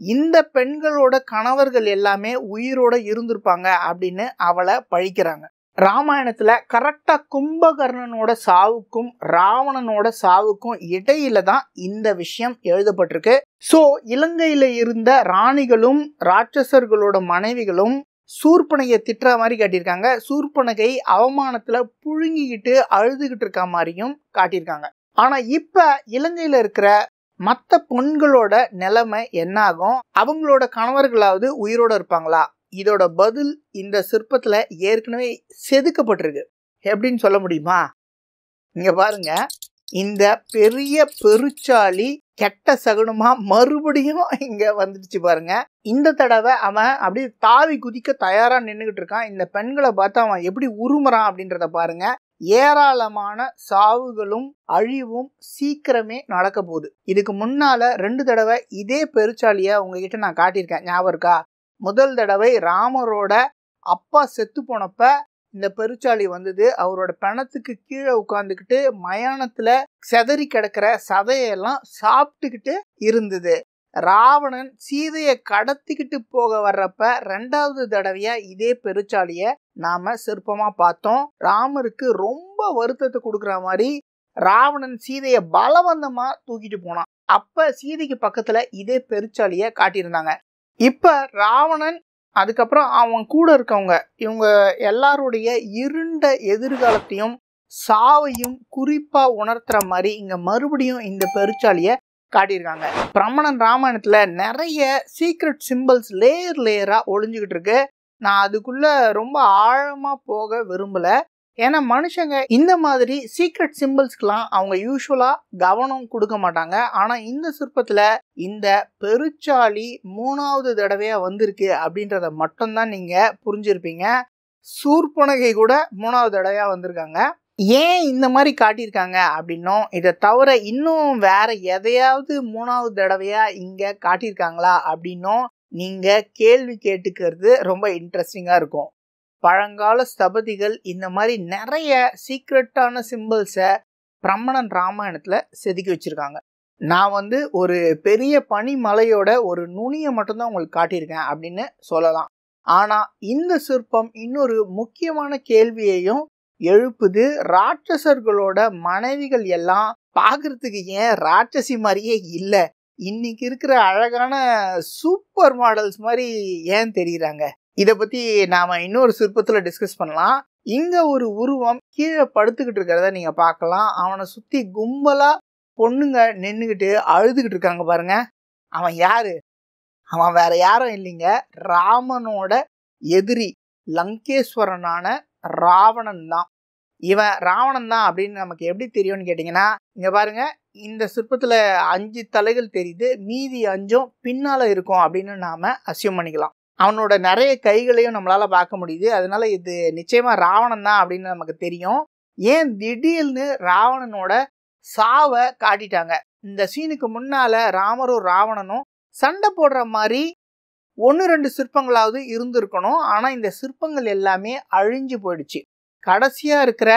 [SPEAKER 1] இந்த பெண்களோட கணவர்கள் எல்லாமே உயிரோட இருந்திருப்பாங்க அப்படின்னு அவளை பழிக்கிறாங்க. ராமாயணத்துல கரெக்டா கும்பகர்ணனோட சாவுக்கும் ராவணனோட சாவுக்கும் இடையில தான் இந்த விஷயம் எழுதப்பட்டிருக்கு. சோ இலங்கையில இருந்த ராணிகளும் ராட்சசர்களோட மனைவிகளும் சூர்பனகையை திட்டுற மாதிரி காட்டியிருக்காங்க. சூர்பனகை அவமானத்துல புழுங்கிக்கிட்டு அழுதுகிட்டு இருக்க மாதிரியும் காட்டியிருக்காங்க. ஆனா இப்ப இலங்கையில இருக்கிற மற்ற பெண்களோட நிலைமை என்ன ஆகும்? அவங்களோட கணவர்களாவது உயிரோட இருப்பாங்களா? இதோட பதில் இந்த சிற்பத்துல ஏற்கனவே செதுக்கப்பட்டிருக்கு. எப்படின்னு சொல்ல முடியுமா? இங்க பாருங்க, இந்த பெரிய பெருச்சாளி கெட்ட சகுனமா மறுபடியும் இங்க வந்துடுச்சு பாருங்க. இந்த தடவை அவன் அப்படியே தாவி குதிக்க தயாரா நின்றுகிட்டு இருக்கான். இந்த பெண்களை பார்த்து அவன் எப்படி உருமுறான் அப்படின்றத பாருங்க. ஏராளமான சாவுகளும் அழிவும் சீக்கிரமே நடக்க போகுது. இதுக்கு முன்னால 2 தடவை இதே பெருச்சாலிய உங்ககிட்ட நான் காட்டியிருக்கேன், ஞாபகம் இருக்கா? முதல் தடவை ராமரோட அப்பா செத்து போனப்ப இந்த பெருச்சாளி வந்தது. அவரோட பிணத்துக்கு கீழே உட்கார்ந்துக்கிட்டு மயானத்துல செதறி கிடக்கிற சதையெல்லாம் சாப்பிட்டுக்கிட்டு இருந்தது. ராவணன் சீதையை கடத்திக்கிட்டு போக வர்றப்ப 2வது தடவையா இதே பெருச்சாலிய நாம சிற்பமா பார்த்தோம். ராமருக்கு ரொம்ப வருத்தத்தை கொடுக்குற மாதிரி ராவணன் சீதையை பலவந்தமா தூக்கிட்டு போனான். அப்ப சீதைக்கு பக்கத்துல இதே பெருச்சாலிய காட்டியிருந்தாங்க. இப்ப ராவணன், அதுக்கப்புறம் அவன் கூட இருக்கவங்க, இவங்க எல்லாருடைய இருண்ட எதிர்காலத்தையும் சாவையும் குறிப்பா உணர்த்துற மாதிரி இங்க மறுபடியும் இந்த பெருச்சாலிய காட்டியிருக்காங்க. பிரம்மணன் ராமாயணத்துல நிறைய சீக்ரெட் சிம்பிள்ஸ் லேயர் லேயரா ஒளிஞ்சுக்கிட்டு இருக்கு. நான் அதுக்குள்ள ரொம்ப ஆழமா போக விரும்பல. ஏன்னா மனுஷங்க இந்த மாதிரி சீக்ரெட் சிம்பிள்ஸ்க்கெல்லாம் அவங்க யூஸ்வலா கவனம் கொடுக்க மாட்டாங்க. ஆனா இந்த சிற்பத்துல இந்த பெருச்சாளி 3வது தடவையா வந்திருக்கு அப்படின்றத மட்டும்தான் நீங்க புரிஞ்சிருப்பீங்க. சூர்பனகை கூட 3வது தடவையா வந்திருக்காங்க. ஏன் இந்த மாதிரி காட்டியிருக்காங்க அப்படின்னும், இதை தவிர இன்னும் வேற எதையாவது 3வது தடவையா இங்க காட்டியிருக்காங்களா அப்படின்னும் நீங்க கேள்வி கேட்டுக்கிறது ரொம்ப இன்ட்ரெஸ்டிங்கா இருக்கும். பழங்கால ஸ்தபதிகள் இந்த மாதிரி நிறைய சீக்ரெட்டான சிம்பிள்ஸை பிரம்மணன் ராமாயணத்துல செதுக்கி வச்சிருக்காங்க. நான் ஒரு பெரிய பனிமலையோட ஒரு நுனியை மட்டும்தான் உங்களுக்கு காட்டியிருக்கேன் அப்படின்னு சொல்லலாம். ஆனா இந்த சிற்பம் இன்னொரு முக்கியமான கேள்வியையும் எழுப்புது. ராட்சசர்களோட மனைவிகள் எல்லாம் பார்க்கறதுக்கு ஏன் ராட்சசி மாதிரியே இல்ல, இன்னைக்கு இருக்கிற அழகான சூப்பர் மாடல்ஸ் மாதிரி ஏன் தெரியுறாங்க? இத பத்தி நாம இன்னொரு சிற்பத்துல டிஸ்கஸ் பண்ணலாம். இங்க ஒரு உருவம் கீழே படுத்துக்கிட்டு இருக்கிறத நீங்க பார்க்கலாம். அவனை சுத்தி கும்பலா பொண்ணுங்க நின்னுகிட்டு அழுதுகிட்டு இருக்காங்க பாருங்க. அவன் யாரு? அவன் வேற யாரும் இல்லைங்க, ராமனோட எதிரி லங்கேஸ்வரனான ராவணன் தான். இவன் ராவணன் தான் அப்படின்னு நமக்கு எப்படி தெரியும்னு கேட்டீங்கன்னா, இங்க பாருங்க, இந்த சிற்பத்துல 5 தலைகள் தெரியுது, மீதி 5ம் பின்னால இருக்கும் அப்படின்னு நாம அசியூம் பண்ணிக்கலாம். அவனோட நிறைய கைகளையும் நம்மளால பார்க்க முடியுது. அதனால இது நிச்சயமா ராவணன் தான் அப்படின்னு நமக்கு தெரியும். ஏன் திடீர்னு ராவணனோட சாவை காட்டிட்டாங்க? இந்த சீனுக்கு முன்னால ராமரும் ராவணனும் சண்டை போடுற மாதிரி 1-2 சிற்பங்களாவது இருந்திருக்கணும். ஆனா இந்த சிற்பங்கள் எல்லாமே அழிஞ்சு போயிடுச்சு. கடைசியா இருக்கிற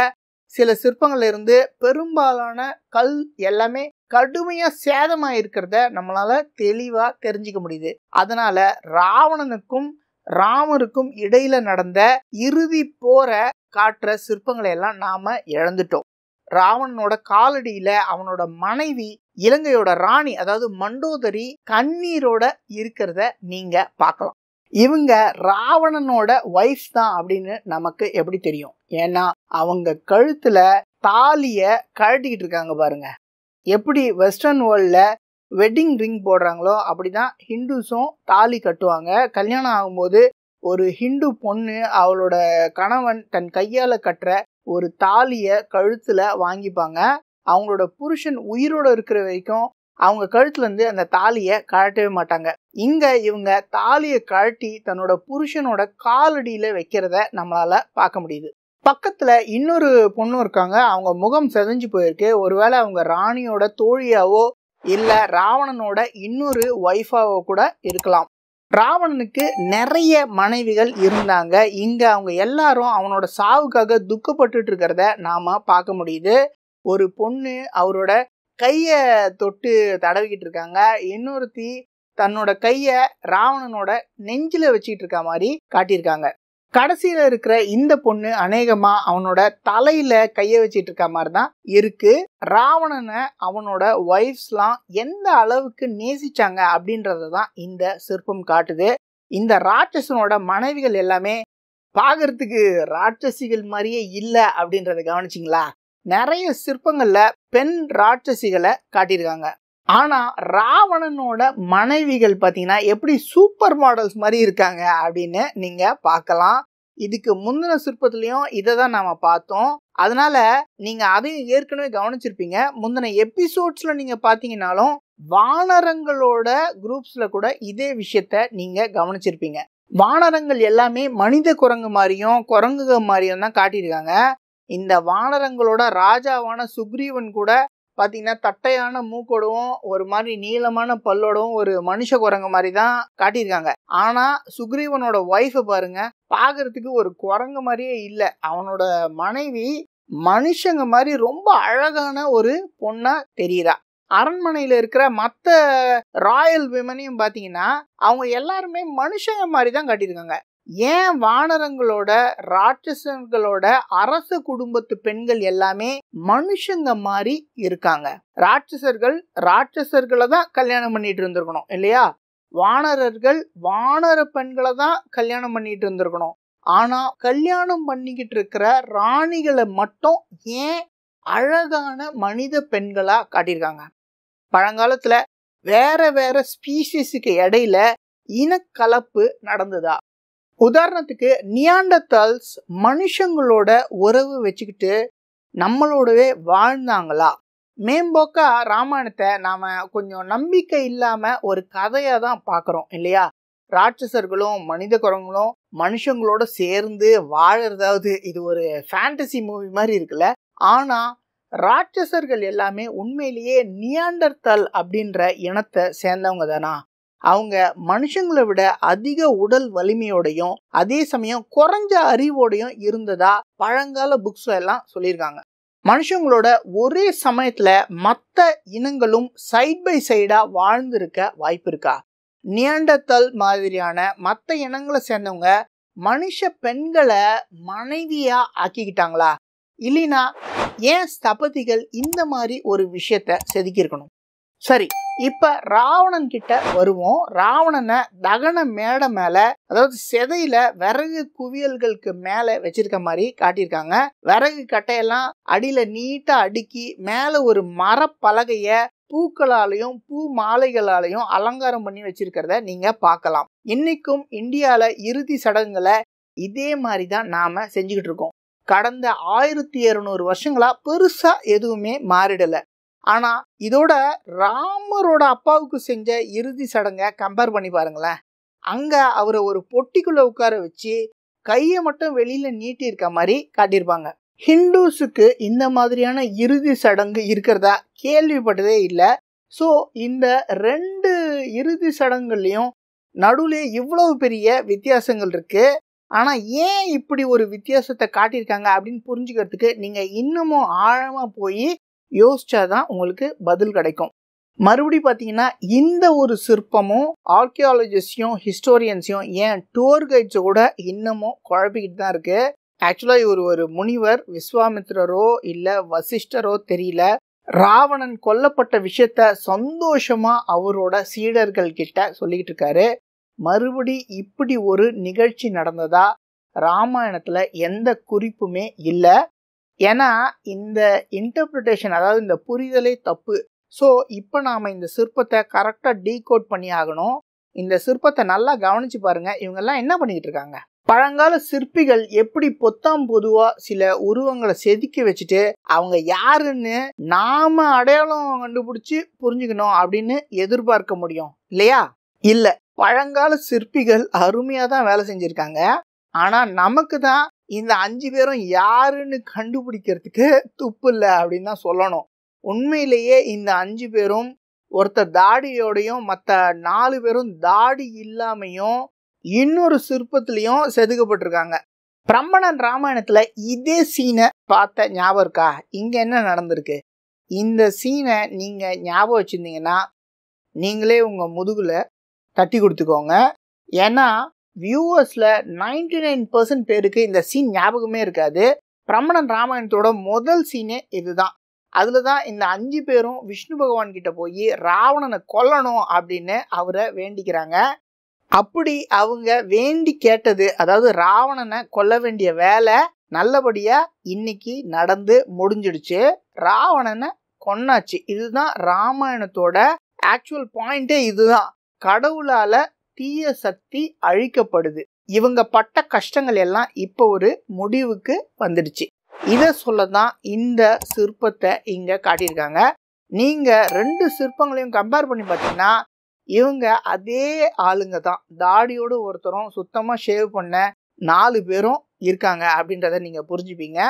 [SPEAKER 1] சில சிற்பங்கள்ல இருந்து பெரும்பாலான கல் எல்லாமே கடுமையா சேதமா இருக்கிறத நம்மளால தெளிவா தெரிஞ்சுக்க முடியுது. அதனால ராவணனுக்கும் ராமருக்கும் இடையில நடந்த இறுதி போர காட்டுற சிற்பங்களை எல்லாம் நாம இழந்துட்டோம். ராவணனோட காலடியில அவனோட மனைவி இலங்கையோட ராணி, அதாவது மண்டோதரி, கண்ணீரோட இருக்கிறத நீங்க பார்க்கலாம். இவங்க ராவணனோட ஒய்ஃப் தான் அப்படின்னு நமக்கு எப்படி தெரியும்? ஏன்னா அவங்க கழுத்துல தாலிய கழட்டிக்கிட்டு இருக்காங்க பாருங்க. எப்படி வெஸ்டர்ன் வேர்ல்ட்ல வெட்டிங் ரிங் போடுறாங்களோ அப்படிதான் ஹிந்துஸும் தாலி கட்டுவாங்க. கல்யாணம் ஆகும்போது ஒரு ஹிந்து பொண்ணு அவளோட கணவன் தன் கையால கட்டுற ஒரு தாலிய கழுத்துல வாங்கிப்பாங்க. அவங்களோட புருஷன் உயிரோட இருக்கிற வரைக்கும் அவங்க கழுத்துல இருந்து அந்த தாலிய கழட்டவே மாட்டாங்க. இங்க இவங்க தாலிய கழட்டி தன்னோட புருஷனோட காலடியில வைக்கிறத நம்மளால பார்க்க முடியுது. பக்கத்துல இன்னொரு பொண்ணு இருக்காங்க. அவங்க முகம் செதஞ்சு போயிருக்கு. ஒருவேளை அவங்க ராணியோட தோழியாவோ இல்ல ராவணனோட இன்னொரு ஒய்ஃபாவோ கூட இருக்கலாம். ராவணனுக்கு நிறைய மனைவிகள் இருந்தாங்க. இங்க அவங்க எல்லாரும் அவனோட சாவுக்காக துக்கப்பட்டு இருக்கிறத நாம பார்க்க முடியுது. ஒரு பொண்ணு அவரோட கைய தொட்டு தடவிக்கிட்டு இருக்காங்க. இன்னொருத்தி தன்னோட கைய ராவணனோட நெஞ்சில வச்சுக்கிட்டு இருக்க மாதிரி காட்டியிருக்காங்க. கடைசியில இருக்கிற இந்த பொண்ணு அநேகமா அவனோட தலையில கைய வச்சிட்டு இருக்க மாதிரி தான் இருக்கு. ராவணனை அவனோட ஒய்ஃப்ஸ்லாம் எந்த அளவுக்கு நேசிச்சாங்க அப்படின்றதான் இந்த சிற்பம் காட்டுது. இந்த ராட்சசனோட மனைவிகள் எல்லாமே பாக்குறதுக்கு ராட்சசிகள் மாதிரியே இல்ல அப்படின்றத கவனிச்சிங்களா? நிறைய சிற்பங்கள்ல பெண் ராட்சசிகளை காட்டியிருக்காங்க. ஆனா ராவணனோட மனைவிகள் பாத்தீங்கன்னா எப்படி சூப்பர் மாடல்ஸ் மாதிரி இருக்காங்க அப்படின்னு நீங்க பார்க்கலாம். இதுக்கு முந்தின சிற்பத்திலையும் இதை தான் நாம பார்த்தோம். அதனால நீங்க அதையும் ஏற்கனவே கவனிச்சிருப்பீங்க. முந்தின எபிசோட்ஸ்ல நீங்க பாத்தீங்கன்னாலும் வானரங்களோட குரூப்ஸ்ல கூட இதே விஷயத்த நீங்க கவனிச்சிருப்பீங்க. வானரங்கள் எல்லாமே மனித குரங்கு மாதிரியும் குரங்குக மாதிரியும் தான் காட்டியிருக்காங்க. இந்த வானரங்களோட ராஜாவான சுக்ரீவன் கூட பாத்தீங்கன்னா தட்டையான மூக்கோடவும் ஒரு மாதிரி நீளமான பல்லோடவும் ஒரு மனுஷ குரங்கு மாதிரி தான் காட்டியிருக்காங்க. ஆனா சுக்ரீவனோட ஒய்ஃபை பாருங்க, பாக்குறதுக்கு ஒரு குரங்கு மாதிரியே இல்ல. அவனோட மனைவி மனுஷங்க மாதிரி ரொம்ப அழகான ஒரு பொண்ணா தெரியுறா. அரண்மனையில இருக்கிற மற்ற ராயல் விமனையும் பாத்தீங்கன்னா அவங்க எல்லாருமே மனுஷங்க மாதிரி தான் காட்டியிருக்காங்க. ஏன் வானரங்களோட ராட்சசங்களோட அரச குடும்பத்து பெண்கள் எல்லாமே மனுஷங்க மாதிரி இருக்காங்க? ராட்சசர்களை தான் கல்யாணம் பண்ணிட்டு இருந்திருக்கணும் இல்லையா? வானரர்கள் வானர பெண்களை தான் கல்யாணம் பண்ணிட்டு இருந்திருக்கணும். ஆனா கல்யாணம் பண்ணிக்கிட்டு இருக்கிற ராணிகளை மட்டும் ஏன் அழகான மனித பெண்களா காட்டியிருக்காங்க? பழங்காலத்துல வேற வேற ஸ்பீசிஸுக்கு இடையில இனக்கலப்பு நடந்ததா? உதாரணத்துக்கு நியாண்டர்தால்ஸ் மனுஷங்களோட உறவு வச்சுக்கிட்டு நம்மளோடவே வாழ்ந்தாங்களா? மேம்போக்கா ராமாயணத்தை நாம கொஞ்சம் நம்பிக்கை இல்லாம ஒரு கதையா தான் பாக்குறோம் இல்லையா? ராட்சசர்களும் மனித குரங்களும் மனுஷங்களோட சேர்ந்து வாழறதாவது இது ஒரு ஃபேண்டசி மூவி மாதிரி இருக்குல்ல. ஆனா ராட்சசர்கள் எல்லாமே உண்மையிலேயே நியாண்டர்தால் அப்படின்ற இனத்தை சேர்ந்தவங்க தானா? அவங்க மனுஷங்களை விட அதிக உடல் வலிமையோடையும் அதே சமயம் குறைஞ்ச அறிவோடையும் இருந்ததா பழங்கால புக்ஸ்ல எல்லாம் சொல்லியிருக்காங்க. மனுஷங்களோட ஒரே சமயத்துல மற்ற இனங்களும் சைட் பை சைடா வாழ்ந்திருக்க வாய்ப்பு இருக்கா? நியாண்டர்தல் மாதிரியான மற்ற இனங்களை சேர்ந்தவங்க மனுஷ பெண்களை மனைவியா ஆக்கிக்கிட்டாங்களா? இல்லைனா ஏன் ஸ்தபதிகள் இந்த மாதிரி ஒரு விஷயத்த செதுக்கி இருக்கணும்? சரி, இப்ப ராவணன் கிட்ட வருவோம். ராவணனை தகன மேடை மேல, அதாவது சிதையில விறகு குவியல்களுக்கு மேல வச்சிருக்க மாதிரி காட்டியிருக்காங்க. விறகு கட்டையெல்லாம் அடியில நீட்டா அடுக்கி மேல ஒரு மரப்பலகைய பூக்களாலையும் பூ மாலைகளாலையும் அலங்காரம் பண்ணி வச்சிருக்கிறத நீங்க பார்க்கலாம். இன்னைக்கும் இந்தியால இறுதி சடங்குகளை இதே மாதிரிதான் நாம செஞ்சுக்கிட்டு இருக்கோம். கடந்த 1200 வருஷங்களா பெருசா எதுவுமே மாறிடல. ஆனா இதோட ராமரோட அப்பாவுக்கு செஞ்ச இறுதி சடங்கை கம்பேர் பண்ணி பாருங்களேன். அங்க அவரை ஒரு பொட்டிக்குள்ள உட்கார வச்சு கையை மட்டும் வெளியில நீட்டி இருக்க மாதிரி காட்டியிருப்பாங்க. ஹிந்துஸுக்கு இந்த மாதிரியான இறுதி சடங்கு இருக்கிறதா கேள்விப்பட்டதே இல்லை. ஸோ இந்த 2 இறுதி சடங்குலையும் நடுவுல இவ்வளவு பெரிய வித்தியாசங்கள் இருக்கு. ஆனா ஏன் இப்படி ஒரு வித்தியாசத்தை காட்டியிருக்காங்க அப்படின்னு புரிஞ்சுக்கிறதுக்கு நீங்க இன்னமும் ஆழமா போய் யோசிச்சாதான் உங்களுக்கு பதில் கிடைக்கும். மறுபடி பார்த்தீங்கன்னா இந்த ஒரு சிற்பமும் ஆர்கியாலஜிஸ்டையும் ஹிஸ்டோரியன்ஸையும் ஏன் டூர் கைட்ஸை கூட இன்னமும் குழப்பிக்கிட்டு தான் இருக்கு. ஆக்சுவலா இவர் ஒரு முனிவர், விஸ்வாமித்திரரோ இல்ல வசிஷ்டரோ தெரியல. ராவணன் கொல்லப்பட்ட விஷயத்த சந்தோஷமா அவரோட சீடர்கள் கிட்ட சொல்லிக்கிட்டு இருக்காரு. மறுபடி இப்படி ஒரு நிகழ்ச்சி நடந்ததா ராமாயணத்துல எந்த குறிப்புமே இல்லை. ஏன்னா இந்த இன்டர்பிரிட்டேஷன், அதாவது இந்த புரிதலே தப்பு. ஸோ இப்போ நாம இந்த சிற்பத்தை கரெக்டாக டீகோட் பண்ணி ஆகணும். இந்த சிற்பத்தை நல்லா கவனிச்சு பாருங்க. இவங்கெல்லாம் என்ன பண்ணிக்கிட்டு இருக்காங்க? பழங்கால சிற்பிகள் எப்படி பொத்தாம் பொதுவா சில உருவங்களை செதுக்கி வச்சுட்டு அவங்க யாருன்னு நாம அடையாளம் கண்டுபிடிச்சு புரிஞ்சுக்கணும் அப்படின்னு எதிர்பார்க்க முடியும் இல்லையா? இல்ல, பழங்கால சிற்பிகள் அருமையா தான் வேலை செஞ்சிருக்காங்க. ஆனா நமக்கு தான் இந்த 5 பேரும் யாருன்னு கண்டுபிடிக்கிறதுக்கு துப்பு இல்லை அப்படின்னு தான் சொல்லணும். உண்மையிலேயே இந்த 5 பேரும் ஒருத்தர் தாடியோடையும் மற்ற 4 பேரும் தாடி இல்லாமையும் இன்னொரு சிற்பத்திலையும் செதுக்கப்பட்டிருக்காங்க. பிரம்மணன் ராமாயணத்துல இதே சீனை பார்த்த ஞாபகம் இருக்கா? இங்க என்ன நடந்திருக்கு? இந்த சீனை நீங்க ஞாபகம் வச்சிருந்தீங்கன்னா நீங்களே உங்க முதுகுல தட்டி கொடுத்துக்கோங்க. ஏன்னா வியூவர்ஸ்ல 99% பேருக்கு இந்த சீன் ஞாபகமே இருக்காது. பிரம்மணன் ராமாயணத்தோட முதல் சீனே இதுதான். அதுலதான் இந்த 5 பேரும் விஷ்ணு பகவான் கிட்ட போய் ராவணனை கொல்லணும் அப்படின்னு அவரை வேண்டிக்கிறாங்க. அப்படி அவங்க வேண்டி கேட்டது, அதாவது ராவணனை கொல்ல வேண்டிய வேலை நல்லபடியா இன்னைக்கு நடந்து முடிஞ்சிடுச்சு. ராவணனை கொன்னாச்சு. இதுதான் ராமாயணத்தோட ஆக்சுவல் பாயிண்டே. இதுதான், கடவுளால தீய சக்தி அழிக்கப்படுது. இவங்க பட்ட கஷ்டங்கள் எல்லாம் இப்போ ஒரு முடிவுக்கு வந்துடுச்சு. இதை சொல்லதான் இந்த சிற்பத்தை இங்க காட்டியிருக்காங்க. நீங்க 2 சிற்பங்களையும் கம்பேர் பண்ணி பார்த்தீங்கன்னா இவங்க அதே ஆளுங்க தான். தாடியோடு ஒருத்தரும் சுத்தமா ஷேவ் பண்ண 4 பேரும் இருக்காங்க அப்படின்றத நீங்க புரிஞ்சுப்பீங்க.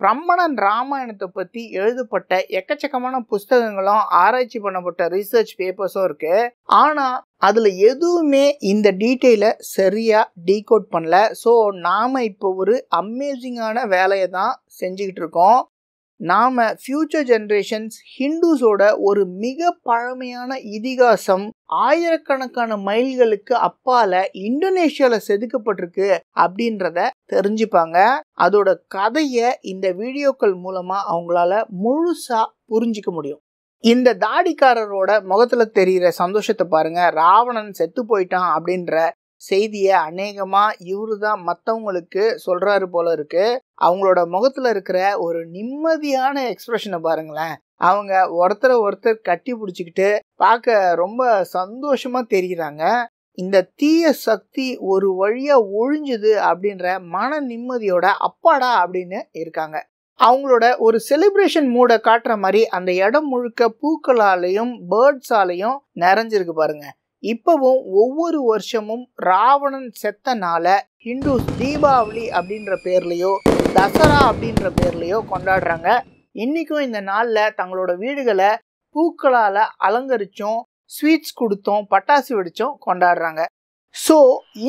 [SPEAKER 1] பிரம்மணன் ராமாயணத்தை பத்தி எழுதப்பட்ட எக்கச்சக்கமான புஸ்தகங்களும் ஆராய்ச்சி பண்ணப்பட்ட ரிசர்ச் பேப்பர்ஸும் இருக்கு. ஆனா அதுல எதுவுமே இந்த டீட்டெயிலை சரியா டீகோட் பண்ணல. ஸோ நாம இப்போ ஒரு அமேசிங்கான வேலையை தான் செஞ்சுக்கிட்டு இருக்கோம். நாம ஃபியூச்சர் ஜெனரேஷன்ஸ் ஹிந்துஸோட ஒரு மிக பழமையான இதிகாசம் ஆயிரக்கணக்கான மைல்களுக்கு அப்பால இந்தோனேஷியால செதுக்கப்பட்டிருக்கு அப்படின்றத தெரிஞ்சுப்பாங்க. அதோட கதையை இந்த வீடியோக்கள் மூலமா அவங்களால முழுசா புரிஞ்சிக்க முடியும். இந்த தாடிக்காரரோட முகத்துல தெரிகிற சந்தோஷத்தை பாருங்க. ராவணன் செத்து போயிட்டான் அப்படின்ற செய்தியை அநேகமா இவரு தான் மற்றவங்களுக்கு சொல்றாரு போல இருக்கு. அவங்களோட முகத்துல இருக்கிற ஒரு நிம்மதியான எக்ஸ்பிரஷனை பாருங்களேன். அவங்க ஒருத்தர் கட்டி பிடிச்சிக்கிட்டு பார்க்க ரொம்ப சந்தோஷமா தெரிகிறாங்க. இந்த தீய சக்தி ஒரு வழியா ஒழிஞ்சுது அப்படின்ற மன நிம்மதியோட அப்பாடா அப்படின்னு இருக்காங்க. அவங்களோட ஒரு செலிப்ரேஷன் மூட காட்டுற மாதிரி அந்த இடம் முழுக்க பூக்களாலையும் பேர்ட்ஸாலையும் நிறைஞ்சிருக்கு பாருங்க. இப்பவும் ஒவ்வொரு வருஷமும் ராவணன் செத்த நாள ஹிந்துஸ் தீபாவளி அப்படின்ற பேர்லயோ தசரா அப்படின்ற பேர்லயோ கொண்டாடுறாங்க. இன்னைக்கும் இந்த நாள்ல தங்களோட வீடுகளை பூக்களால அலங்கரிச்சும் ஸ்வீட்ஸ் கொடுத்தும் பட்டாசு வெடிச்சும் கொண்டாடுறாங்க. ஸோ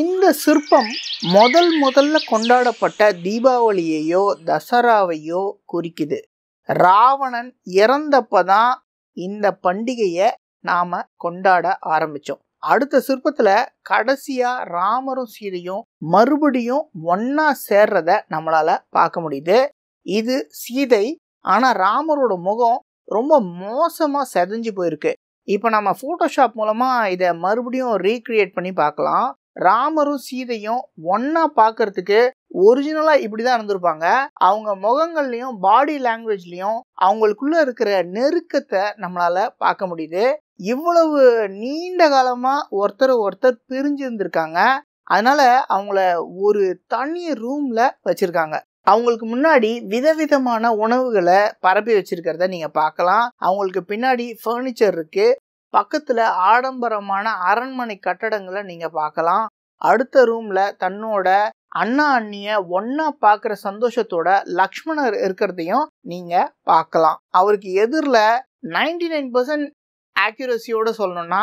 [SPEAKER 1] இந்த சிற்பம் முதல்ல கொண்டாடப்பட்ட தீபாவளியையோ தசராவையோ குறிக்குது. ராவணன் இறந்தப்பதான் இந்த பண்டிகையை நாம கொண்டாட ஆரம்பிச்சோம். அடுத்த சிற்பத்துல கடைசியா ராமரும் சீதையும் மறுபடியும் ஒன்னா சேர்றத நம்மளால பார்க்க முடியுது. இது சீதை, ஆனா ராமரோட முகம் ரொம்ப மோசமா செதஞ்சு போயிருக்கு. இப்ப நம்ம போட்டோஷாப் மூலமா இதை மறுபடியும் ரீக்ரியேட் பண்ணி பார்க்கலாம். ராமரும் சீதையும் ஒன்னா பார்க்கறதுக்கு ஒரிஜினலா இப்படிதான் இருந்திருப்பாங்க. அவங்க முகங்கள்லயும் பாடி லாங்குவேஜ்லயும் அவங்களுக்குள்ள இருக்கிற நெருக்கத்தை நம்மளால பார்க்க முடியுது. இவ்வளவு நீண்ட காலமா ஒருத்தர் பிரிஞ்சு இருந்திருக்காங்க. அதனால அவங்கள ஒரு தனி ரூம்ல வச்சிருக்காங்க. அவங்களுக்கு முன்னாடி விதவிதமான உணவுகளை பரப்பி வச்சிருக்கிறத நீங்க பார்க்கலாம். அவங்களுக்கு பின்னாடி ஃபர்னிச்சர் இருக்கு. பக்கத்துல ஆடம்பரமான அரண்மனை கட்டடங்களை நீங்க பார்க்கலாம். அடுத்த ரூம்ல தன்னோட அண்ணா அண்ணிய ஒன்னா பாக்குற சந்தோஷத்தோட லக்ஷ்மணர் இருக்கிறதையும் நீங்க பார்க்கலாம். அவருக்கு எதிரில் 99% ஆக்யூரசியோட சொல்லணும்னா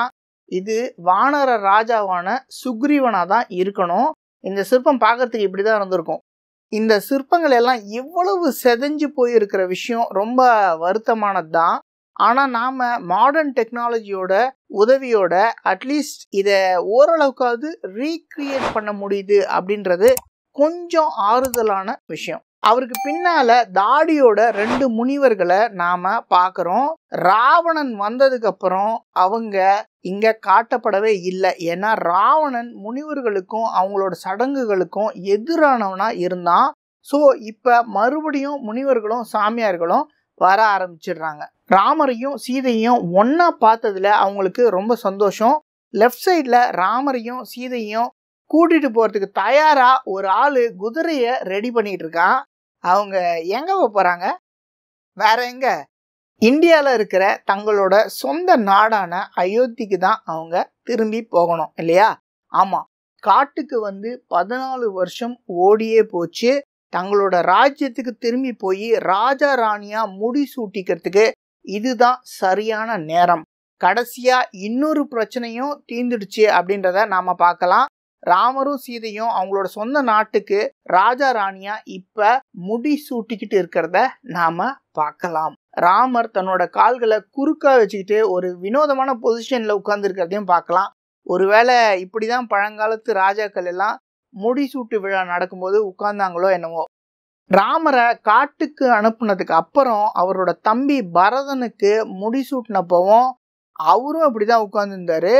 [SPEAKER 1] இது வானர ராஜாவான சுக்ரீவனா தான் இருக்கணும். இந்த சிற்பம் பார்க்கறதுக்கு இப்படிதான் இருந்திருக்கும். இந்த சிற்பங்கள் எல்லாம் இவ்வளவு செதஞ்சு போயிருக்கிற விஷயம் ரொம்ப வருத்தமானது தான். ஆனா நாம மாடர்ன் டெக்னாலஜியோட உதவியோட அட்லீஸ்ட் இதை ஓரளவுக்காவது ரீக்ரியேட் பண்ண முடியுது அப்படின்றது கொஞ்சம் ஆறுதலான விஷயம். அவருக்கு பின்னால தாடியோட 2 முனிவர்களை நாம பார்க்கிறோம். ராவணன் வந்ததுக்கு அப்புறம் அவங்க இங்க காட்டப்படவே இல்லை. ஏன்னா ராவணன் முனிவர்களுக்கும் அவங்களோட சடங்குகளுக்கும் எதிரானவனா இருந்தான். ஸோ இப்ப மறுபடியும் முனிவர்களும் சாமியார்களும் வர ஆரம்பிச்சிடுறாங்க. ராமரையும் சீதையும் ஒன்னா பார்த்ததுல அவங்களுக்கு ரொம்ப சந்தோஷம். லெஃப்ட் சைட்ல ராமரையும் சீதையும் கூட்டிட்டு போறதுக்கு தயாரா ஒரு ஆளு குதிரைய ரெடி பண்ணிட்டு இருக்கான். அவங்க எங்க போறாங்க? வேற எங்க? இந்தியால இருக்கிற தங்களோட சொந்த நாடான அயோத்திக்கு தான் அவங்க திரும்பி போகணும் இல்லையா? ஆமா, காட்டுக்கு வந்து 14 வருஷம் ஓடியே போச்சு. தங்களோட ராஜ்யத்துக்கு திரும்பி போய் ராஜா ராணியா முடி சூட்டிக்கிறதுக்கு இதுதான் சரியான நேரம். கடைசியா இன்னொரு பிரச்சனையும் தீர்ந்துடுச்சு அப்படின்றத நாம பார்க்கலாம். ராமரும் சீதையும் அவங்களோட சொந்த நாட்டுக்கு ராஜா ராணியா இப்ப முடி சூட்டிக்கிட்டு இருக்கிறத நாம பார்க்கலாம். ராமர் தன்னோட கால்களை குறுக்கா வச்சுக்கிட்டு ஒரு வினோதமான பொசிஷன்ல உட்கார்ந்து இருக்கிறதையும் பார்க்கலாம். ஒருவேளை இப்படிதான் பழங்காலத்து ராஜாக்கள் எல்லாம் முடிசூட்டு விழா நடக்கும்போது உட்கார்ந்தாங்களோ என்னவோ. ராமரை காட்டுக்கு அனுப்புனதுக்கு அப்புறம் அவரோட தம்பி பரதனுக்கு முடிசூட்டினப்பவும் அவரும் அப்படிதான் உட்கார்ந்துருந்தாரு.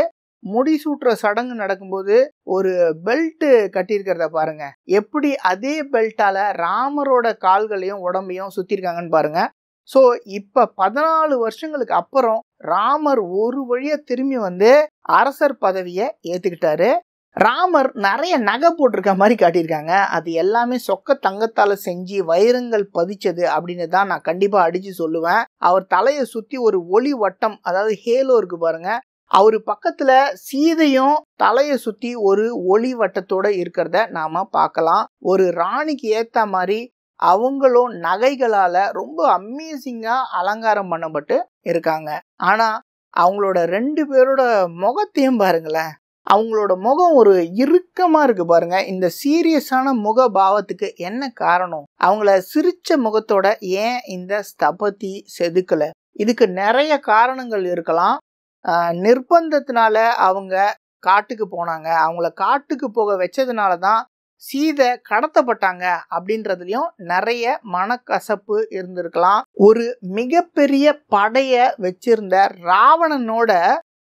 [SPEAKER 1] முடிசூட்டுற சடங்கு நடக்கும்போது ஒரு பெல்ட் கட்டியிருக்கிறத பாருங்க. எப்படி அதே பெல்ட்டால ராமரோட கால்களையும் உடம்பையும் சுத்திருக்காங்கன்னு பாருங்க. ஸோ இப்ப 14 வருஷங்களுக்கு அப்புறம் ராமர் ஒரு வழியா திரும்பி வந்து அரசர் பதவியை ஏத்துக்கிட்டாரு. ராமர் நிறைய நகை போட்டிருக்க மாதிரி காட்டியிருக்காங்க. அது எல்லாமே சொக்க தங்கத்தால செஞ்சு வைரங்கள் பதிச்சது அப்படின்னு தான் நான் கண்டிப்பா அடிச்சு சொல்லுவேன். அவர் தலையை சுத்தி ஒரு ஒளி வட்டம், அதாவது ஹேலோ இருக்கு பாருங்க. அவரு பக்கத்துல சீதையும் தலையை சுத்தி ஒரு ஒளி வட்டத்தோட இருக்கிறத நாம பார்க்கலாம். ஒரு ராணிக்கு ஏத்த மாதிரி அவங்களும் நகைகளால ரொம்ப அமேசிங்கா அலங்காரம் பண்ணப்பட்டு இருக்காங்க. ஆனா அவங்களோட 2 பேரோட முகத்தையும் பாருங்களேன். அவங்களோட முகம் ஒரு இறுக்கமா இருக்கு பாருங்க. இந்த சீரியஸான முக பாவத்துக்கு என்ன காரணம்? அவங்கள சிரிச்ச முகத்தோட ஏன் இந்த ஸ்தபதி செதுக்கல? இதுக்கு நிறைய காரணங்கள் இருக்கலாம். நிர்பந்தத்தினால அவங்க காட்டுக்கு போனாங்க. அவங்கள காட்டுக்கு போக வச்சதுனால தான் சீதை கடத்தப்பட்டாங்க அப்படின்றதுலயும் நிறைய மனக்கசப்பு இருந்திருக்கலாம். ஒரு மிகப்பெரிய படைய வச்சிருந்த ராவணனோட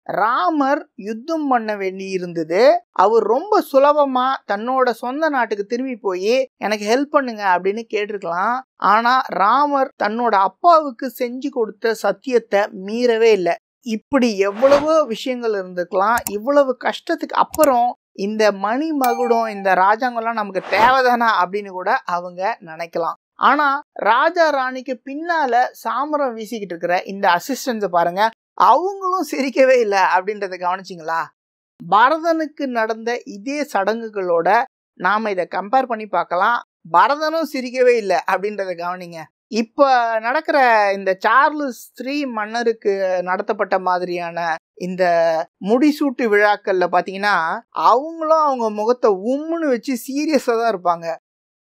[SPEAKER 1] ராமர் யுத்தம் பண்ண வேண்டி இருந்தது. அவர் ரொம்ப சுலபமா தன்னோட சொந்த நாட்டுக்கு திரும்பி போய் எனக்கு ஹெல்ப் பண்ணுங்க அப்படின்னு கேட்டிருக்கலாம். ஆனா ராமர் தன்னோட அப்பாவுக்கு செஞ்சு கொடுத்த சத்தியத்தை மீறவே இல்லை. இப்படி எவ்வளவோ விஷயங்கள் இருந்துக்கலாம். இவ்வளவு கஷ்டத்துக்கு அப்புறம் இந்த மணி மகுடம், இந்த ராஜாங்கெல்லாம் நமக்கு தேவைதானா அப்படின்னு கூட அவங்க நினைக்கலாம். ஆனா ராஜா ராணிக்கு பின்னால சாமரம் வீசிக்கிட்டு இருக்கிற இந்த அசிஸ்டன்ஸை பாருங்க. அவங்களும் சிரிக்கவே இல்லை அப்படின்றத கவனிச்சிங்களா? பரதனுக்கு நடந்த இதே சடங்குகளோட நாம இதை கம்பேர் பண்ணி பார்க்கலாம். பரதனும் சிரிக்கவே இல்லை அப்படின்றத கவனிங்க. இப்ப நடக்கிற இந்த சார்லஸ் 3 மன்னருக்கு நடத்தப்பட்ட மாதிரியான இந்த முடிசூட்டு விழாக்கள்ல பாத்தீங்கன்னா அவங்களும் அவங்க முகத்தை உம்முன்னு வச்சு சீரியஸா தான் இருப்பாங்க.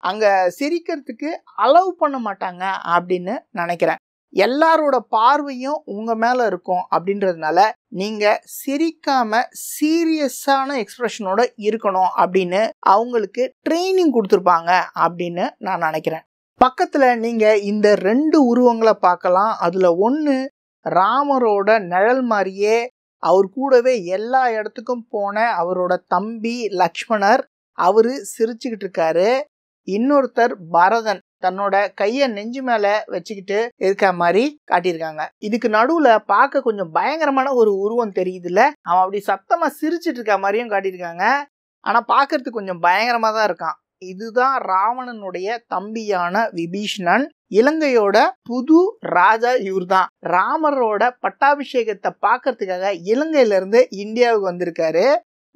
[SPEAKER 1] அங்க சிரிக்கிறதுக்கு அலோவ் பண்ண மாட்டாங்க அப்படின்னு நினைக்கிறேன். எல்லாரோட பார்வையும் உங்க மேல இருக்கும் அப்படின்றதுனால நீங்க சிரிக்காம சீரியஸான எக்ஸ்பிரஷனோட இருக்கணும் அப்படின்னு அவங்களுக்கு ட்ரைனிங் கொடுத்துருப்பாங்க அப்படின்னு நான் நினைக்கிறேன். பக்கத்துல நீங்க இந்த 2 உருவங்களை பார்க்கலாம். அதுல ஒண்ணு ராமரோட நிழல் மாதிரியே அவர் கூடவே எல்லா இடத்துக்கும் போன அவரோட தம்பி லக்ஷ்மணர், அவரு சிரிச்சுக்கிட்டு இருக்காரு. இன்னொருத்தர் பரதன் தன்னோட கைய நெஞ்சு மேல வச்சுக்கிட்டு இருக்க மாதிரி காட்டியிருக்காங்க. இதுக்கு நடுவுல பார்க்க கொஞ்சம் பயங்கரமான ஒரு உருவம் தெரியுதுல்ல, அவன் அப்படி சத்தமா சிரிச்சிட்டு இருக்க மாதிரியும் காட்டியிருக்காங்க. ஆனா பார்க்கறதுக்கு கொஞ்சம் பயங்கரமா தான் இருக்கான். இதுதான் ராவணனுடைய தம்பியான விபீஷணன். இலங்கையோட புது ராஜா இவர்தான். ராமரோட பட்டாபிஷேகத்தை பார்க்கறதுக்காக இலங்கையில இருந்து இந்தியாவுக்கு வந்திருக்காரு.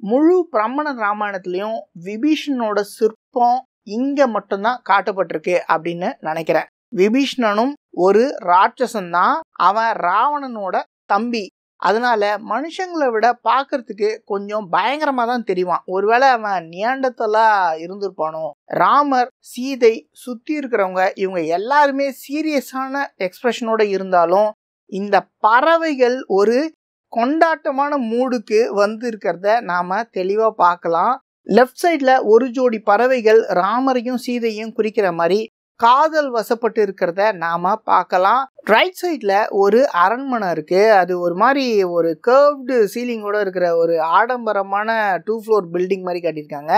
[SPEAKER 1] முழு பிரம்மணன் ராமாயணத்திலையும் விபீஷணனோட சிற்பம் இங்க மட்டும்தான் காட்டப்பட்டிருக்கு அப்படின்னு நினைக்கிறேன். விபீஷணனும் ஒரு ராட்சசன் தான். அவன் ராவணனோட தம்பி. அதனால மனுஷங்களை விட பார்க்கறதுக்கு கொஞ்சம் பயங்கரமா தான் தெரிவான். ஒருவேளை அவன் நியாண்டத்தலா இருந்திருப்பானோ. ராமர், சீதை, சுத்தி இருக்கிறவங்க இவங்க எல்லாருமே சீரியஸான எக்ஸ்பிரஷனோட இருந்தாலும் இந்த பறவைகள் ஒரு கொண்டாட்டமான மூடுக்கு வந்து இருக்கிறத நாம தெளிவா பார்க்கலாம். லெஃப்ட் சைட்ல ஒரு ஜோடி பறவைகள் ராமரையும் சீதையும் குறிக்கிற மாதிரி காதல் வசப்பட்டு இருக்கிறத நாம பார்க்கலாம். ரைட் சைட்ல ஒரு அரண்மனை இருக்கு. அது ஒரு மாதிரி ஒரு கர்வ்டு சீலிங்கோட இருக்கிற ஒரு ஆடம்பரமான 2 ஃப்ளோர் பில்டிங் மாதிரி காட்டியிருக்காங்க.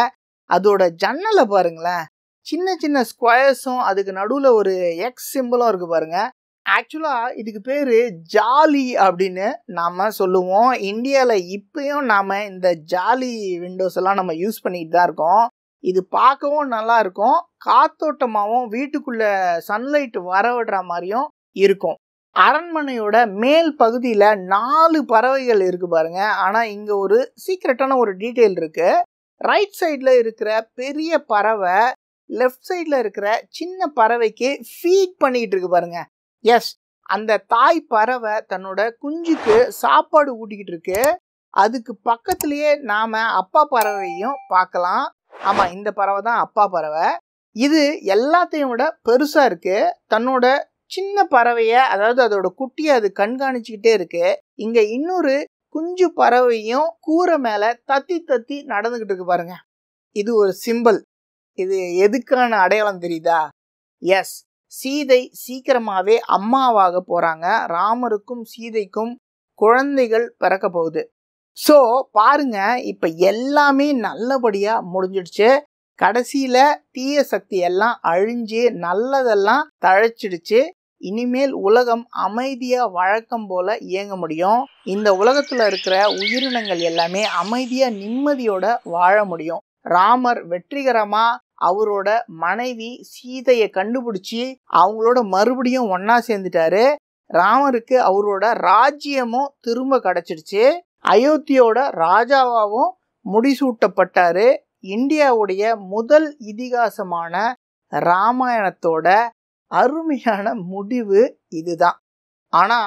[SPEAKER 1] அதோட ஜன்னலை பாருங்களேன், சின்ன சின்ன ஸ்கொயர்ஸும் அதுக்கு நடுவுல ஒரு எக்ஸ் சிம்பிளும் இருக்கு பாருங்க. ஆக்சுவலா இதுக்கு பேரு ஜாலி அப்படின்னு நாம சொல்லுவோம். இந்தியால இப்பயும் நாம இந்த ஜாலி விண்டோஸ் எல்லாம் நம்ம யூஸ் பண்ணிட்டு தான் இருக்கோம். இது பார்க்கவும் நல்லா இருக்கும், காத்தோட்டமாகவும் வீட்டுக்குள்ள சன்லைட் வர விடுற மாதிரியும் இருக்கும். அரண்மனையோட மேல் பகுதியில 4 பறவைகள் இருக்கு பாருங்க. ஆனா இங்க ஒரு சீக்ரெட்டான ஒரு டீட்டெயில் இருக்கு. ரைட் சைட்ல இருக்கிற பெரிய பறவை லெஃப்ட் சைட்ல இருக்கிற சின்ன பறவைக்கு ஃபீட் பண்ணிட்டு இருக்கு பாருங்க. எஸ், அந்த தாய் பறவை தன்னோட குஞ்சுக்கு சாப்பாடு ஊட்டிக்கிட்டு இருக்கு. அதுக்கு பக்கத்திலேயே நாம அப்பா பறவையும் பார்க்கலாம். ஆமா, இந்த பறவை தான் அப்பா பறவை. இது எல்லாத்தையும் விட பெருசா இருக்கு. தன்னோட சின்ன பறவைய, அதாவது அதோட குட்டியை அது கண்காணிச்சுக்கிட்டே இருக்கு. இங்க இன்னொரு குஞ்சு பறவையும் கூரை மேல தத்தி தத்தி நடந்துகிட்டு இருக்கு பாருங்க. இது ஒரு சிம்பிள். இது எதுக்கான அடையாளம் தெரியுதா? எஸ், சீதை சீக்கிரமாவே அம்மாவாக போறாங்க. ராமருக்கும் சீதைக்கும் குழந்தைகள் பிறக்க போகுது. ஸோ பாருங்க, இப்ப எல்லாமே நல்லபடியா முடிஞ்சிடுச்சு. கடைசியில தீய சக்தி எல்லாம் அழிஞ்சு நல்லதெல்லாம் தழைச்சிடுச்சு. இனிமேல் உலகம் அமைதியா வழக்கம் போல இயங்க முடியும். இந்த உலகத்துல இருக்கிற உயிரினங்கள் எல்லாமே அமைதியா நிம்மதியோட வாழ முடியும். ராமர் வெற்றிகரமா அவரோட மனைவி சீதையை கண்டுபிடிச்சி அவங்களோட மறுபடியும் ஒன்னா சேர்ந்துட்டாரு. ராமருக்கு அவரோட ராஜ்யமும் திரும்ப கிடைச்சிடுச்சு. அயோத்தியோட ராஜாவாவும் முடிசூட்டப்பட்டாரு. இந்தியாவுடைய முதல் இதிகாசமான ராமாயணத்தோட அருமையான முடிவு இதுதான். ஆனா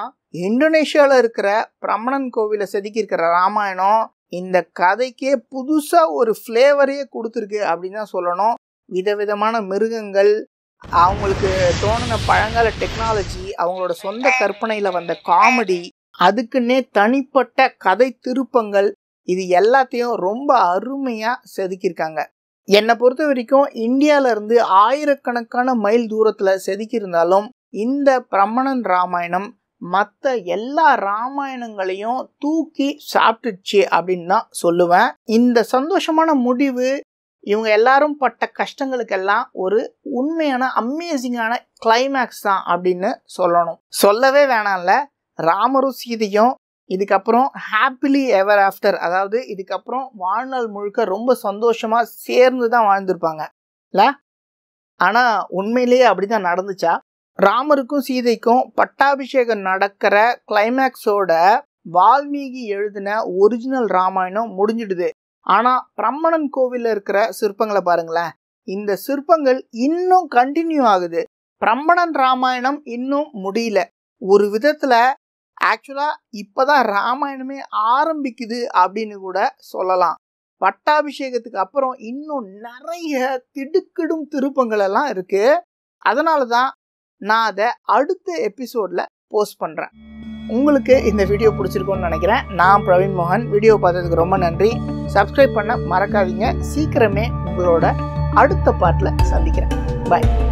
[SPEAKER 1] இந்தோனேஷியால இருக்கிற பிரம்மணன் கோவிலை செதுக்கி இருக்கிற ராமாயணம் இந்த கதைக்கே புதுசா ஒரு ஃப்ளேவரையே கொடுத்துருக்கு அப்படின்னு தான் சொல்லணும். விதவிதமான மிருகங்கள், அவங்களுக்கு தோணின பழங்கால டெக்னாலஜி, அவங்களோட சொந்த கற்பனையில வந்த காமெடி, அதுக்குன்னே தனிப்பட்ட கதை திருப்பங்கள், இது எல்லாத்தையும் ரொம்ப அருமையா செதுக்கியிருக்காங்க. என்னை பொறுத்த வரைக்கும் இந்தியால இருந்து ஆயிரக்கணக்கான மைல் தூரத்துல செதுக்கி இருந்தாலும் இந்த பிரம்மணன் ராமாயணம் மற்ற எல்லா ராமாயணங்களையும் தூக்கி சாப்பிட்டுச்சு அப்படின்னு தான் சொல்லுவேன். இந்த சந்தோஷமான முடிவு இவங்க எல்லாரும் பட்ட கஷ்டங்களுக்கெல்லாம் ஒரு உண்மையான அமேசிங்கான கிளைமேக்ஸ் தான் அப்படின்னு சொல்லணும். சொல்லவே வேணாம்ல. ராமரும் சீதையும் இதுக்கப்புறம் ஹாப்பிலி எவர் ஆஃப்டர், அதாவது இதுக்கப்புறம் வாழ்நாள் முழுக்க ரொம்ப சந்தோஷமா சேர்ந்து தான் வாழ்ந்திருப்பாங்க இல்ல? ஆனா உண்மையிலேயே அப்படிதான் நடந்துச்சா? ராமருக்கும் சீதைக்கும் பட்டாபிஷேகம் நடக்கிற கிளைமேக்ஸோட வால்மீகி எழுதின ஒரிஜினல் ராமாயணம் முடிஞ்சிடுது. ஆனா பிரம்மணன் கோவில்ல இருக்கிற சிற்பங்களை பாருங்களேன். இந்த சிற்பங்கள் இன்னும் கண்டினியூ ஆகுது. பிரம்மணன் ராமாயணம் இன்னும் முடியல. ஒரு விதத்துல ஆக்சுவலா இப்பதான் ராமாயணமே ஆரம்பிக்குது அப்படின்னு கூட சொல்லலாம். பட்டாபிஷேகத்துக்கு அப்புறம் இன்னும் நிறைய திடுக்கிடும் திருப்பங்கள் எல்லாம் இருக்கு. அதனால தான் நான் அதை அடுத்த எபிசோட்ல போஸ்ட் பண்றேன். உங்களுக்கு இந்த வீடியோ பிடிச்சிருக்கும்னு நினைக்கிறேன். நான் பிரவீன் மோகன். வீடியோ பார்த்ததுக்கு ரொம்ப நன்றி. சப்ஸ்கிரைப் பண்ண மறக்காதீங்க. சீக்கிரமே உங்களோட அடுத்த பார்ட்ல சந்திக்கிறேன். பாய்.